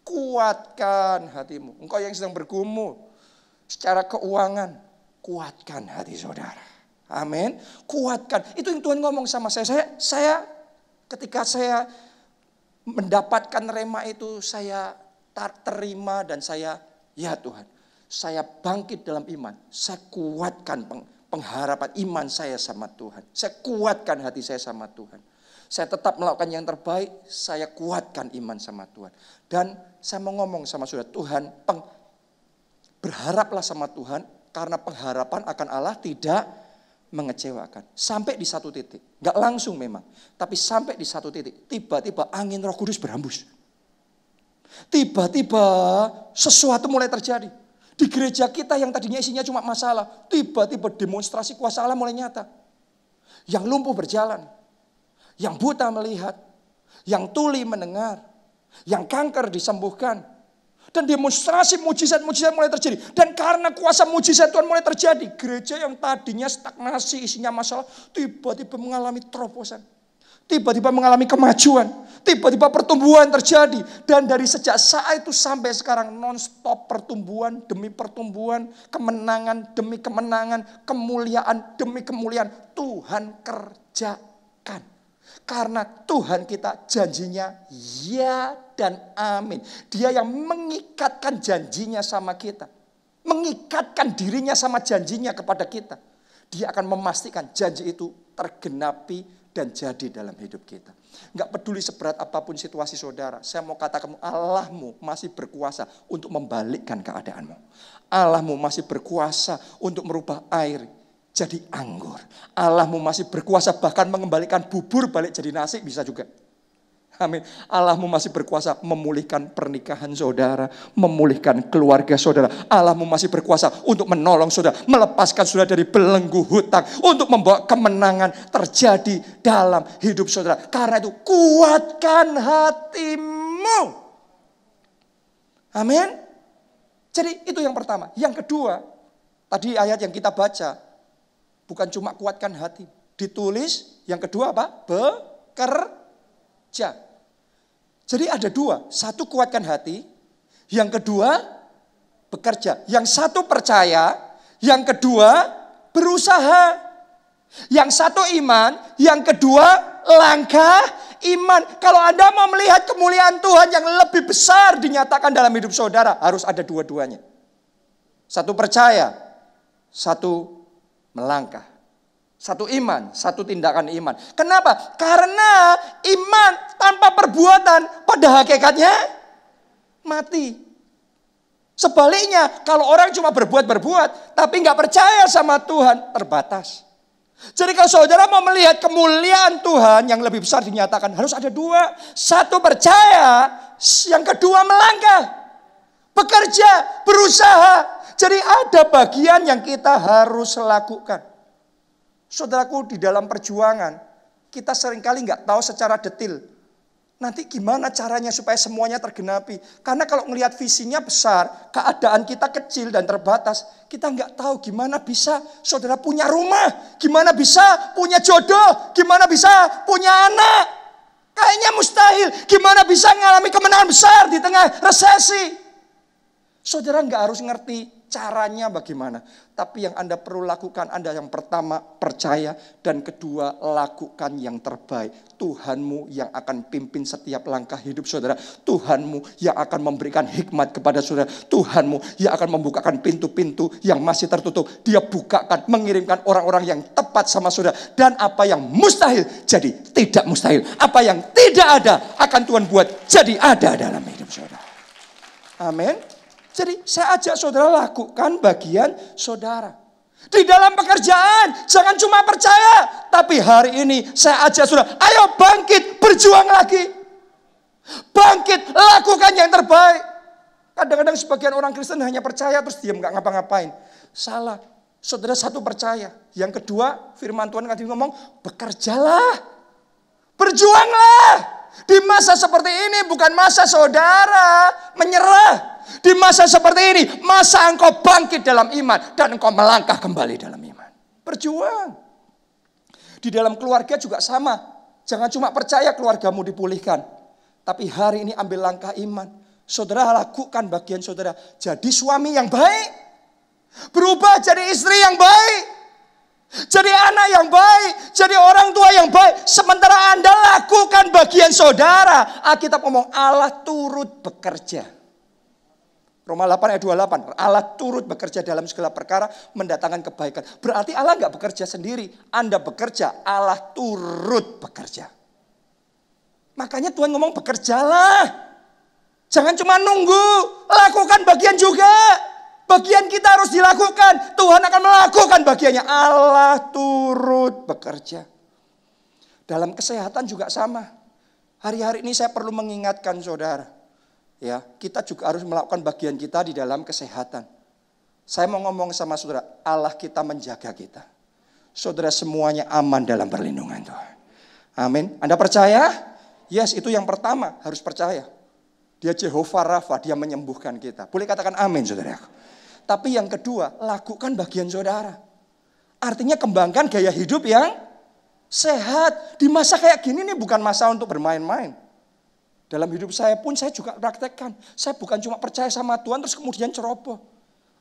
Kuatkan hatimu. Engkau yang sedang bergumul secara keuangan, kuatkan hati saudara. Amin. Kuatkan. Itu yang Tuhan ngomong sama saya. Saya ketika saya mendapatkan rema itu, saya terima dan saya, ya Tuhan, saya bangkit dalam iman. Saya kuatkan pengharapan iman saya sama Tuhan. Saya kuatkan hati saya sama Tuhan. Saya tetap melakukan yang terbaik. Saya kuatkan iman sama Tuhan. Dan saya mau ngomong sama saudara, Tuhan, berharaplah sama Tuhan. Karena pengharapan akan Allah tidak mengecewakan. Sampai di satu titik. Gak langsung memang. Tapi sampai di satu titik. Tiba-tiba angin Roh Kudus berhembus. Tiba-tiba sesuatu mulai terjadi. Di gereja kita yang tadinya isinya cuma masalah. Tiba-tiba demonstrasi kuasa Allah mulai nyata. Yang lumpuh berjalan. Yang buta melihat. Yang tuli mendengar. Yang kanker disembuhkan. Dan demonstrasi mujizat-mujizat mulai terjadi. Dan karena kuasa mujizat Tuhan mulai terjadi, gereja yang tadinya stagnasi, isinya masalah, tiba-tiba mengalami terobosan. Tiba-tiba mengalami kemajuan. Tiba-tiba pertumbuhan terjadi. Dan dari sejak saat itu sampai sekarang non-stop pertumbuhan demi pertumbuhan. Kemenangan demi kemenangan. Kemuliaan demi kemuliaan. Tuhan kerjakan. Karena Tuhan kita janjinya ya dan amin. Dia yang mengikatkan janjinya sama kita. Mengikatkan dirinya sama janjinya kepada kita. Dia akan memastikan janji itu tergenapi dan jadi dalam hidup kita. Enggak peduli seberat apapun situasi saudara. Saya mau katakan Allahmu masih berkuasa untuk membalikkan keadaanmu. Allahmu masih berkuasa untuk merubah air jadi anggur. Allahmu masih berkuasa bahkan mengembalikan bubur balik jadi nasi bisa juga. Amin. Allahmu masih berkuasa memulihkan pernikahan saudara, memulihkan keluarga saudara. Allahmu masih berkuasa untuk menolong saudara, melepaskan saudara dari belenggu hutang, untuk membawa kemenangan terjadi dalam hidup saudara. Karena itu kuatkan hatimu. Amin. Jadi itu yang pertama. Yang kedua, tadi ayat yang kita baca, bukan cuma kuatkan hati. Ditulis, yang kedua apa? Bekerja. Jadi ada dua, satu kuatkan hati, yang kedua bekerja. Yang satu percaya, yang kedua berusaha. Yang satu iman, yang kedua langkah iman. Kalau Anda mau melihat kemuliaan Tuhan yang lebih besar dinyatakan dalam hidup saudara, harus ada dua-duanya. Satu percaya, satu melangkah. Satu iman, satu tindakan iman. Kenapa? Karena iman tanpa perbuatan pada hakikatnya mati. Sebaliknya, kalau orang cuma berbuat tapi nggak percaya sama Tuhan, terbatas. Jadi kalau saudara mau melihat kemuliaan Tuhan yang lebih besar dinyatakan, harus ada dua. Satu percaya, yang kedua melangkah. Bekerja, berusaha. Jadi ada bagian yang kita harus lakukan. Saudaraku, di dalam perjuangan, kita seringkali nggak tahu secara detail. Nanti gimana caranya supaya semuanya tergenapi. Karena kalau ngelihat visinya besar, keadaan kita kecil dan terbatas. Kita nggak tahu gimana bisa saudara punya rumah. Gimana bisa punya jodoh. Gimana bisa punya anak. Kayaknya mustahil. Gimana bisa mengalami kemenangan besar di tengah resesi. Saudara nggak harus ngerti caranya bagaimana. Tapi yang Anda perlu lakukan, Anda yang pertama percaya, dan kedua lakukan yang terbaik. Tuhanmu yang akan pimpin setiap langkah hidup saudara. Tuhanmu yang akan memberikan hikmat kepada saudara. Tuhanmu yang akan membukakan pintu-pintu yang masih tertutup. Dia bukakan, mengirimkan orang-orang yang tepat sama saudara. Dan apa yang mustahil jadi tidak mustahil. Apa yang tidak ada akan Tuhan buat jadi ada dalam hidup saudara. Amin. Jadi saya ajak saudara lakukan bagian saudara. Di dalam pekerjaan jangan cuma percaya. Tapi hari ini saya ajak saudara, ayo bangkit, berjuang lagi. Bangkit, lakukan yang terbaik. Kadang-kadang sebagian orang Kristen hanya percaya terus diam gak ngapa-ngapain. Salah. Saudara satu percaya. Yang kedua firman Tuhan tadi ngomong, bekerjalah. Berjuanglah. Di masa seperti ini bukan masa saudara menyerah. Di masa seperti ini, masa engkau bangkit dalam iman dan engkau melangkah kembali dalam iman. Berjuang. Di dalam keluarga juga sama. Jangan cuma percaya keluargamu dipulihkan. Tapi hari ini ambil langkah iman. Saudara lakukan bagian saudara. Jadi suami yang baik. Berubah jadi istri yang baik. Jadi anak yang baik. Jadi orang tua yang baik. Sementara Anda lakukan bagian saudara. Alkitab ngomong Allah turut bekerja. Roma 8 ayat 28. Allah turut bekerja dalam segala perkara, mendatangkan kebaikan. Berarti Allah nggak bekerja sendiri. Anda bekerja, Allah turut bekerja. Makanya Tuhan ngomong bekerjalah. Jangan cuma nunggu. Lakukan bagian juga. Bagian kita harus dilakukan. Tuhan akan melakukan bagiannya. Allah turut bekerja. Dalam kesehatan juga sama. Hari-hari ini saya perlu mengingatkan saudara. Ya, kita juga harus melakukan bagian kita di dalam kesehatan. Saya mau ngomong sama saudara, Allah kita menjaga kita. Saudara semuanya aman dalam perlindungan Tuhan. Amin. Anda percaya? Yes, itu yang pertama, harus percaya. Dia Jehovah Rafa, dia menyembuhkan kita. Boleh katakan amin, saudaraku. Tapi yang kedua, lakukan bagian saudara. Artinya kembangkan gaya hidup yang sehat. Di masa kayak gini nih bukan masa untuk bermain-main. Dalam hidup saya pun saya juga praktekkan. Saya bukan cuma percaya sama Tuhan terus kemudian ceroboh.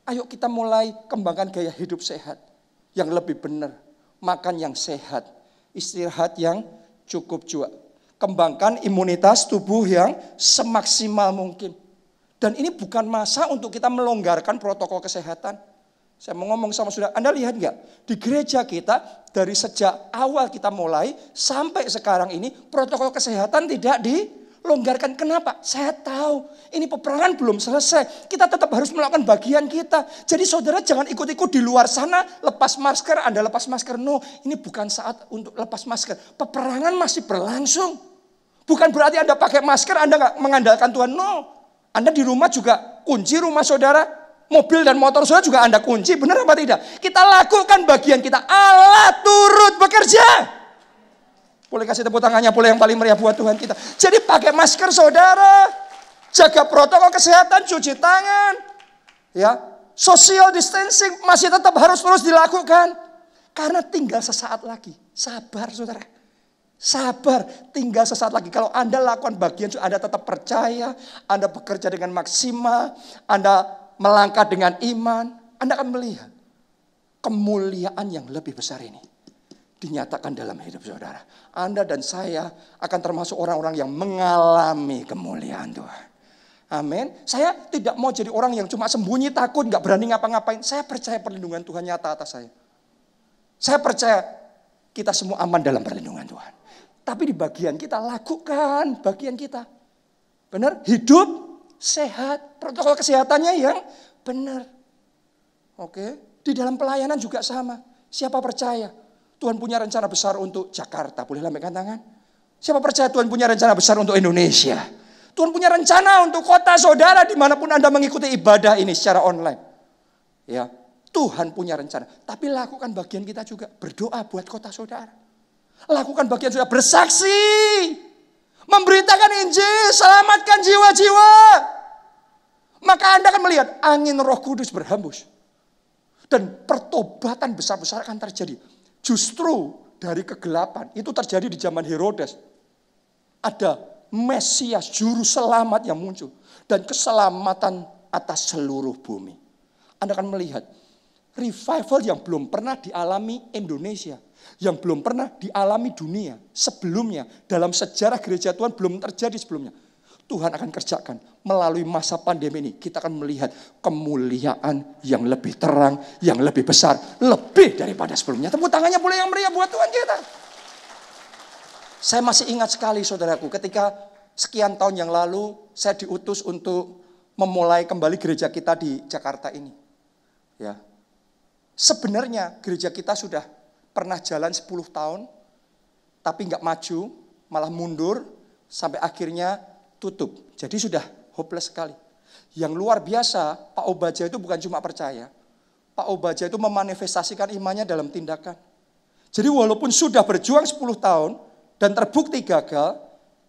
Ayo kita mulai kembangkan gaya hidup sehat. Yang lebih benar. Makan yang sehat. Istirahat yang cukup juga. Kembangkan imunitas tubuh yang semaksimal mungkin. Dan ini bukan masa untuk kita melonggarkan protokol kesehatan. Saya mau ngomong sama saudara, Anda lihat nggak? Di gereja kita dari sejak awal kita mulai sampai sekarang ini protokol kesehatan tidak dilonggarkan. Kenapa? Saya tahu ini peperangan belum selesai. Kita tetap harus melakukan bagian kita. Jadi saudara jangan ikut-ikut di luar sana lepas masker, Anda lepas masker. No, ini bukan saat untuk lepas masker. Peperangan masih berlangsung. Bukan berarti Anda pakai masker, Anda nggak mengandalkan Tuhan. No, Anda di rumah juga kunci rumah saudara, mobil dan motor saudara juga Anda kunci. Benar apa tidak? Kita lakukan bagian kita. Allah turut bekerja. Boleh kasih tepuk tangannya, boleh yang paling meriah buat Tuhan kita. Jadi pakai masker saudara, jaga protokol kesehatan, cuci tangan, ya, social distancing masih tetap harus terus dilakukan. Karena tinggal sesaat lagi. Sabar saudara. Sabar, tinggal sesaat lagi. Kalau Anda lakukan bagian, Anda tetap percaya, Anda bekerja dengan maksimal, Anda melangkah dengan iman, Anda akan melihat kemuliaan yang lebih besar ini dinyatakan dalam hidup saudara. Anda dan saya akan termasuk orang-orang yang mengalami kemuliaan Tuhan. Amin. Saya tidak mau jadi orang yang cuma sembunyi, takut, gak berani ngapa-ngapain. Saya percaya perlindungan Tuhan nyata atas saya. Saya percaya kita semua aman dalam perlindungan Tuhan. Tapi di bagian kita, lakukan bagian kita. Benar? Hidup sehat. Protokol kesehatannya yang benar. Oke. Di dalam pelayanan juga sama. Siapa percaya Tuhan punya rencana besar untuk Jakarta? Boleh lambaikan tangan? Siapa percaya Tuhan punya rencana besar untuk Indonesia? Tuhan punya rencana untuk kota saudara dimanapun Anda mengikuti ibadah ini secara online. Ya, Tuhan punya rencana. Tapi lakukan bagian kita juga. Berdoa buat kota saudara. Lakukan bagian saudara. Bersaksi. Memberitakan Injil. Selamatkan jiwa-jiwa. Maka Anda akan melihat angin Roh Kudus berhembus. Dan pertobatan besar-besar akan terjadi. Justru dari kegelapan. Itu terjadi di zaman Herodes. Ada Mesias, juru selamat yang muncul. Dan keselamatan atas seluruh bumi. Anda akan melihat revival yang belum pernah dialami Indonesia. Yang belum pernah dialami dunia sebelumnya. Dalam sejarah gereja Tuhan belum terjadi sebelumnya. Tuhan akan kerjakan melalui masa pandemi ini. Kita akan melihat kemuliaan yang lebih terang, yang lebih besar. Lebih daripada sebelumnya. Tepuk tangannya boleh yang meriah buat Tuhan kita. Saya masih ingat sekali saudaraku ketika sekian tahun yang lalu saya diutus untuk memulai kembali gereja kita di Jakarta ini. Ya. Sebenarnya gereja kita sudah pernah jalan 10 tahun, tapi nggak maju, malah mundur, sampai akhirnya tutup. Jadi sudah hopeless sekali. Yang luar biasa, Pak Obaja itu bukan cuma percaya, Pak Obaja itu memanifestasikan imannya dalam tindakan. Jadi walaupun sudah berjuang 10 tahun, dan terbukti gagal,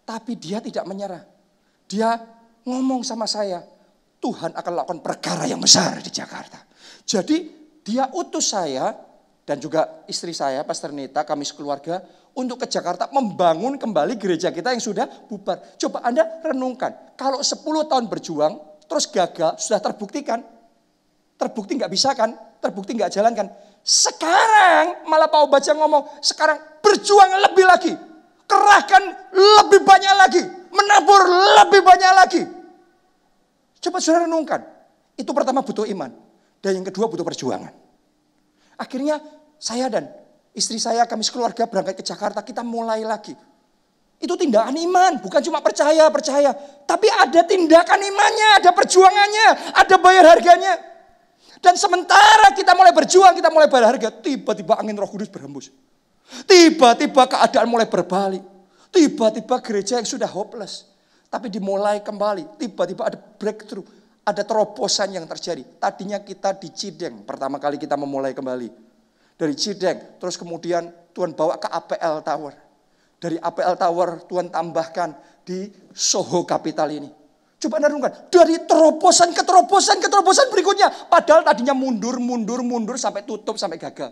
tapi dia tidak menyerah. Dia ngomong sama saya, Tuhan akan lakukan perkara yang besar di Jakarta. Jadi dia utus saya dan juga istri saya, Pastor Nita, kami sekeluarga untuk ke Jakarta membangun kembali gereja kita yang sudah bubar. Coba Anda renungkan, kalau 10 tahun berjuang, terus gagal, sudah terbuktikan. Terbukti nggak bisa kan, terbukti nggak jalan kan. Sekarang malah Pak Obaja ngomong, sekarang berjuang lebih lagi. Kerahkan lebih banyak lagi. Menabur lebih banyak lagi. Coba saudara renungkan. Itu pertama butuh iman. Dan yang kedua butuh perjuangan. Akhirnya saya dan istri saya, kami sekeluarga berangkat ke Jakarta. Kita mulai lagi. Itu tindakan iman. Bukan cuma percaya. Tapi ada tindakan imannya. Ada perjuangannya. Ada bayar harganya. Dan sementara kita mulai berjuang, kita mulai bayar harga. Tiba-tiba angin Roh Kudus berhembus. Tiba-tiba keadaan mulai berbalik. Tiba-tiba gereja yang sudah hopeless. Tapi dimulai kembali. Tiba-tiba ada breakthrough. Ada terobosan yang terjadi. Tadinya kita di Cideng. Pertama kali kita memulai kembali. Dari Cideng. Terus kemudian Tuhan bawa ke APL Tower. Dari APL Tower Tuhan tambahkan di Soho Capital ini. Coba renungkan, dari terobosan ke terobosan berikutnya. Padahal tadinya mundur sampai tutup, sampai gagal.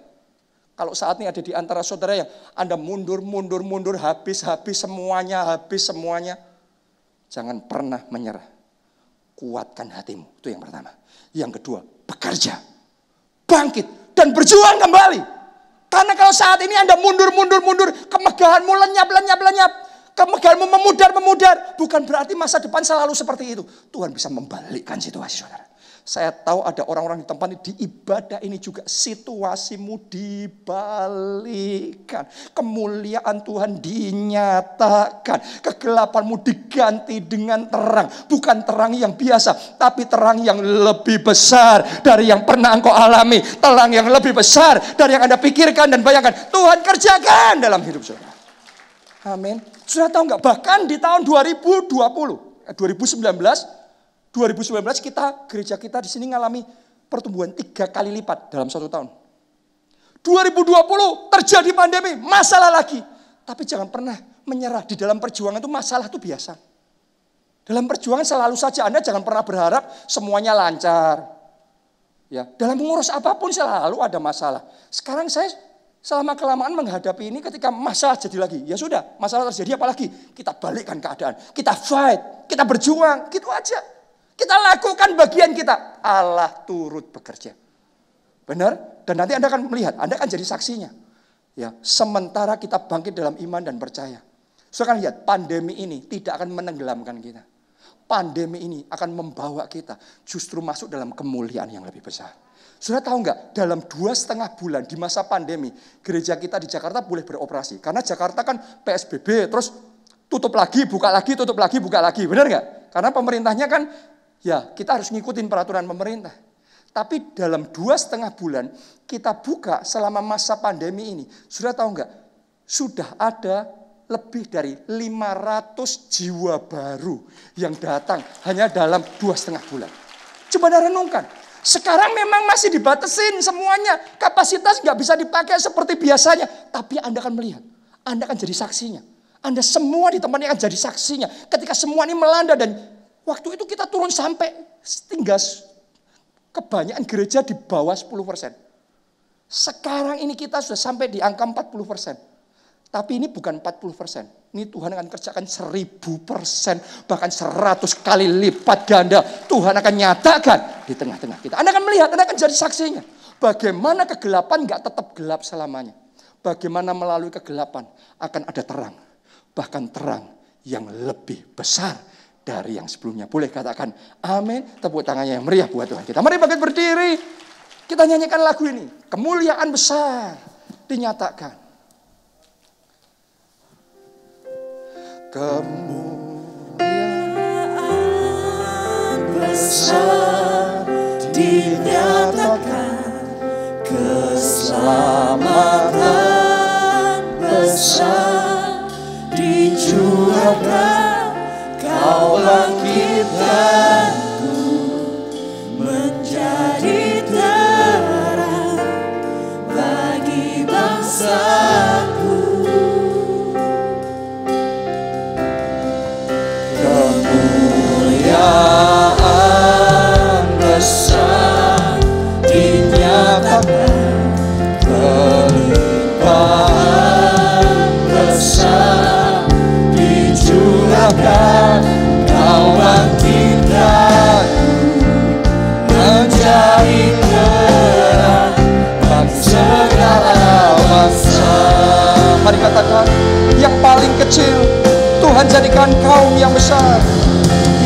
Kalau saat ini ada di antara saudara yang Anda mundur, habis semuanya. Jangan pernah menyerah. Kuatkan hatimu, itu yang pertama. Yang kedua, bekerja, bangkit, dan berjuang kembali. Karena kalau saat ini Anda mundur, kemegahanmu lenyap. Kemegahanmu memudar. Bukan berarti masa depan selalu seperti itu. Tuhan bisa membalikkan situasi saudara. Saya tahu ada orang-orang di tempat ini, di ibadah ini juga situasimu dibalikkan. Kemuliaan Tuhan dinyatakan. Kegelapanmu diganti dengan terang. Bukan terang yang biasa, tapi terang yang lebih besar dari yang pernah engkau alami. Terang yang lebih besar dari yang Anda pikirkan dan bayangkan. Tuhan kerjakan dalam hidup saudara. Amin. Sudah tahu nggak? Bahkan di tahun 2019 gereja kita di sini ngalami pertumbuhan 3 kali lipat dalam 1 tahun. 2020 terjadi pandemi, masalah lagi. Tapi jangan pernah menyerah. Di dalam perjuangan itu masalah itu biasa. Dalam perjuangan selalu saja Anda jangan pernah berharap semuanya lancar. Ya, dalam mengurus apapun selalu ada masalah. Sekarang saya selama kelamaan menghadapi ini, ketika masalah jadi lagi, ya sudah, masalah terjadi apalagi, kita balikkan keadaan, kita fight, kita berjuang, gitu aja. Kita lakukan bagian kita, Allah turut bekerja. Benar? Dan nanti Anda akan melihat, Anda akan jadi saksinya. Ya, sementara kita bangkit dalam iman dan percaya. Saudara kan lihat, pandemi ini tidak akan menenggelamkan kita. Pandemi ini akan membawa kita justru masuk dalam kemuliaan yang lebih besar. Sudah tahu nggak, dalam 2,5 bulan di masa pandemi, gereja kita di Jakarta boleh beroperasi. Karena Jakarta kan PSBB, terus tutup lagi, buka lagi, tutup lagi, buka lagi. Benar nggak? Karena pemerintahnya kan, ya kita harus ngikutin peraturan pemerintah. Tapi dalam 2,5 bulan, kita buka selama masa pandemi ini. Sudah tahu nggak, sudah ada lebih dari 500 jiwa baru yang datang hanya dalam 2,5 bulan. Coba Anda renungkan. Sekarang memang masih dibatasin semuanya. Kapasitas nggak bisa dipakai seperti biasanya. Tapi Anda akan melihat. Anda akan jadi saksinya. Anda semua di tempat ini akan jadi saksinya. Ketika semua ini melanda dan waktu itu kita turun sampai tinggal kebanyakan gereja di bawah 10%. Sekarang ini kita sudah sampai di angka 40%. Tapi ini bukan 40%. Ini Tuhan akan kerjakan 1000%, bahkan 100 kali lipat ganda. Tuhan akan nyatakan di tengah-tengah kita. Anda akan melihat, Anda akan jadi saksinya. Bagaimana kegelapan gak tetap gelap selamanya. Bagaimana melalui kegelapan akan ada terang. Bahkan terang yang lebih besar dari yang sebelumnya. Boleh katakan amin. Tepuk tangannya yang meriah buat Tuhan kita. Mari bangkit berdiri. Kita nyanyikan lagu ini. Kemuliaan besar dinyatakan. Kemuliaan besar dinyatakan, keselamatan besar dicurahkan, Kau bangkitkanku menjadi terang bagi bangsaku. Kemuliaan besar dinyatakan, kelimpahan besar dicurahkan, Kau bangkitkanku menjadi terang bagi segala bangsa. Mari katakan, yang paling kecil Tuhan jadikan kaum yang besar.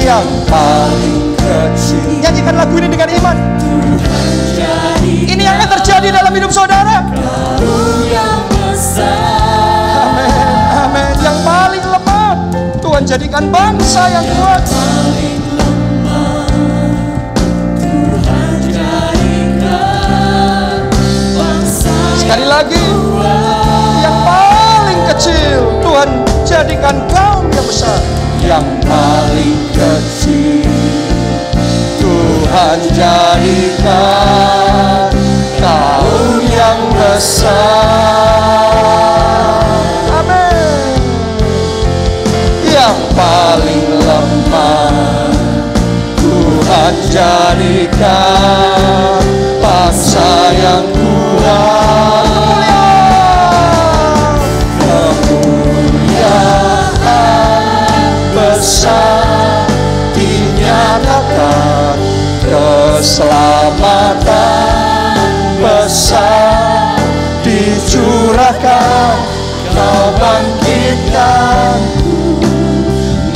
Yang paling kecil. Nyanyikan lagu ini dengan iman. Ini yang akan terjadi dalam hidup saudara. Kaum yang besar. Amin, amin. Yang paling lemah Tuhan jadikan bangsa yang kuat. Paling lemah Tuhan jadikan bangsa. Sekali lagi, yang paling kecil Tuhan jadikan kaum yang besar. Yang paling kecil Tuhan jadikan kaum yang besar. Amin. Yang paling lemah keselamatan besar dicurahkan, Kau bangkitkanku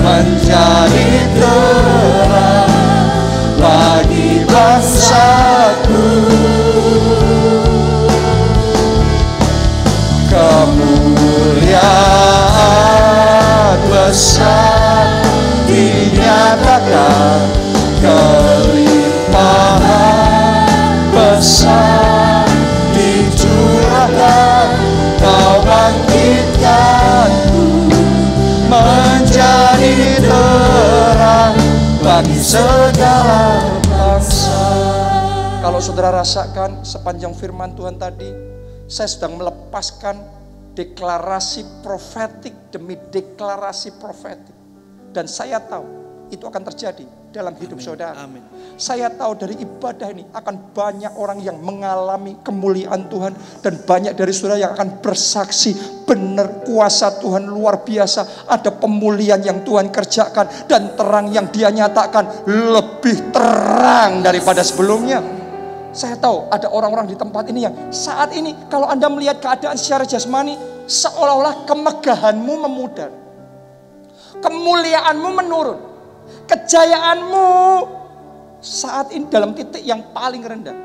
menjadi terang bagi bangsaku. Kemuliaan besar dinyatakan, kelimpahan besar dicurahkan, Kau bangkitkanku menjadi terang bagi segala bangsa. Kalau saudara rasakan sepanjang firman Tuhan tadi, saya sedang melepaskan deklarasi profetik demi deklarasi profetik. Dan saya tahu itu akan terjadi dalam hidup saudara. Amin. Saya tahu dari ibadah ini akan banyak orang yang mengalami kemuliaan Tuhan. Dan banyak dari saudara yang akan bersaksi, benar kuasa Tuhan luar biasa. Ada pemulihan yang Tuhan kerjakan. Dan terang yang Dia nyatakan lebih terang daripada sebelumnya. Saya tahu ada orang-orang di tempat ini yang saat ini kalau Anda melihat keadaan secara jasmani, seolah-olah kemegahanmu memudar, kemuliaanmu menurun, kejayaanmu saat ini dalam titik yang paling rendah.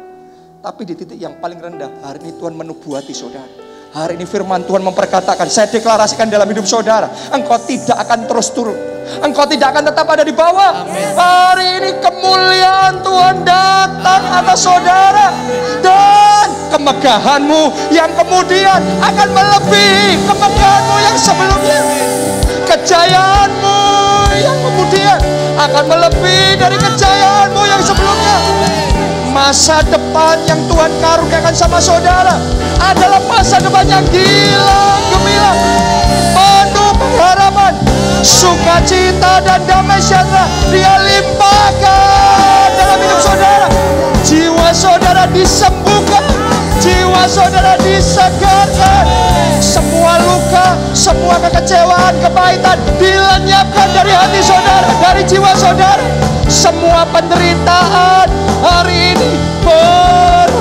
Tapi di titik yang paling rendah, hari ini Tuhan menubuati saudara. Hari ini firman Tuhan memperkatakan, saya deklarasikan dalam hidup saudara, engkau tidak akan terus turun, engkau tidak akan tetap ada di bawah. Amen. Hari ini kemuliaan Tuhan datang atas saudara. Dan kemegahanmu yang kemudian akan melebihi kemegahanmu yang sebelumnya. Kejayaanmu yang kemudian akan melebihi dari kejayaanmu yang sebelumnya. Masa depan yang Tuhan karuniakan sama saudara adalah masa depan yang gemilang, penuh pengharapan, sukacita dan damai sejahtera Dia limpahkan dalam hidup saudara. Jiwa saudara disembuhkan, jiwa saudara disegarkan. Semua luka, semua kekecewaan, kepahitan dilenyapkan dari hati saudara, dari jiwa saudara. Semua penderitaan hari ini berhenti.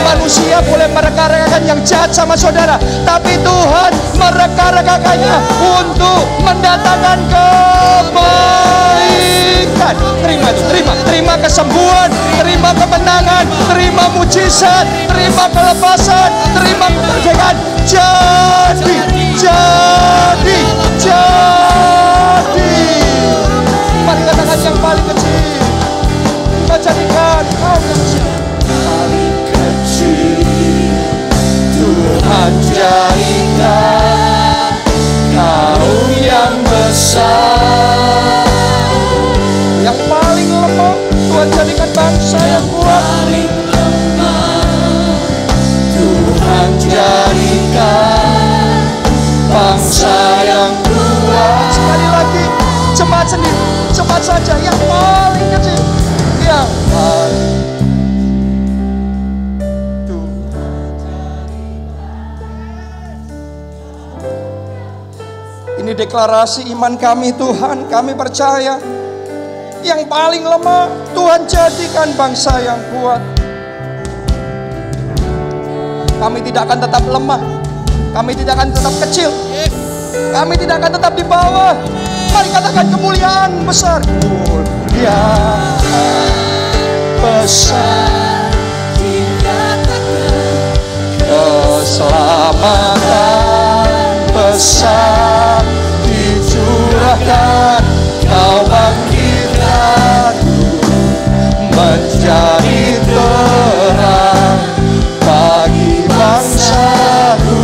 Manusia boleh mereka-rekakan yang jahat sama saudara, tapi Tuhan mereka-rekakannya untuk mendatangkan kebaikan. Terima itu, terima kesembuhan, terima kemenangan, terima mujizat, terima kelepasan, terima kemerdekaan. Jadi mari katakan yang paling kecil, kita jadikan kau yang besar. Paling kecil Tuhan jadikan kau yang besar. Yang paling lemah Tuhan jadikan bangsa yang kuat. Paling lemah Tuhan jadikan bangsa yang kuat. Sekali lagi, cepat sendiri, cepat saja. Yang paling kecil, yang paling ini deklarasi iman kami Tuhan. Kami percaya yang paling lemah Tuhan jadikan bangsa yang kuat. Kami tidak akan tetap lemah, kami tidak akan tetap kecil, kami tidak akan tetap di bawah. Mari katakan kemuliaan besar. Kemuliaan besar dinyatakan, keselamatan besar dicurahkan, kau bangkitkanku menjadi terang bagi bangsaku.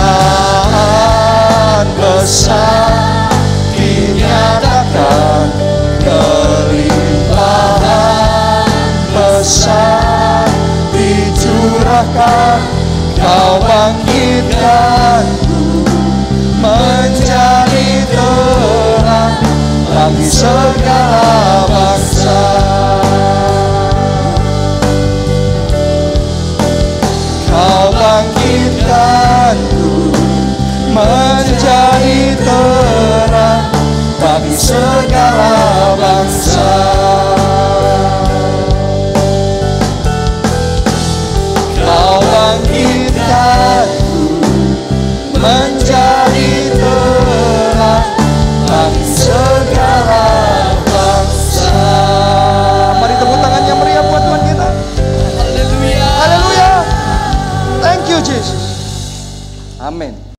Kemuliaan besar dinyatakan, kelimpahan besar dicurahkan, kau bangkitkanku menjadi terang bagi segala bangsa. Kau bangkitkanku menjadi terang segala bangsa. Kau bangkitkanku menjadi terang bagi segala bangsa. Mari tepuk tangan yang meriah buat Tuhan kita. Haleluya. Haleluya. Thank you Jesus. Amin.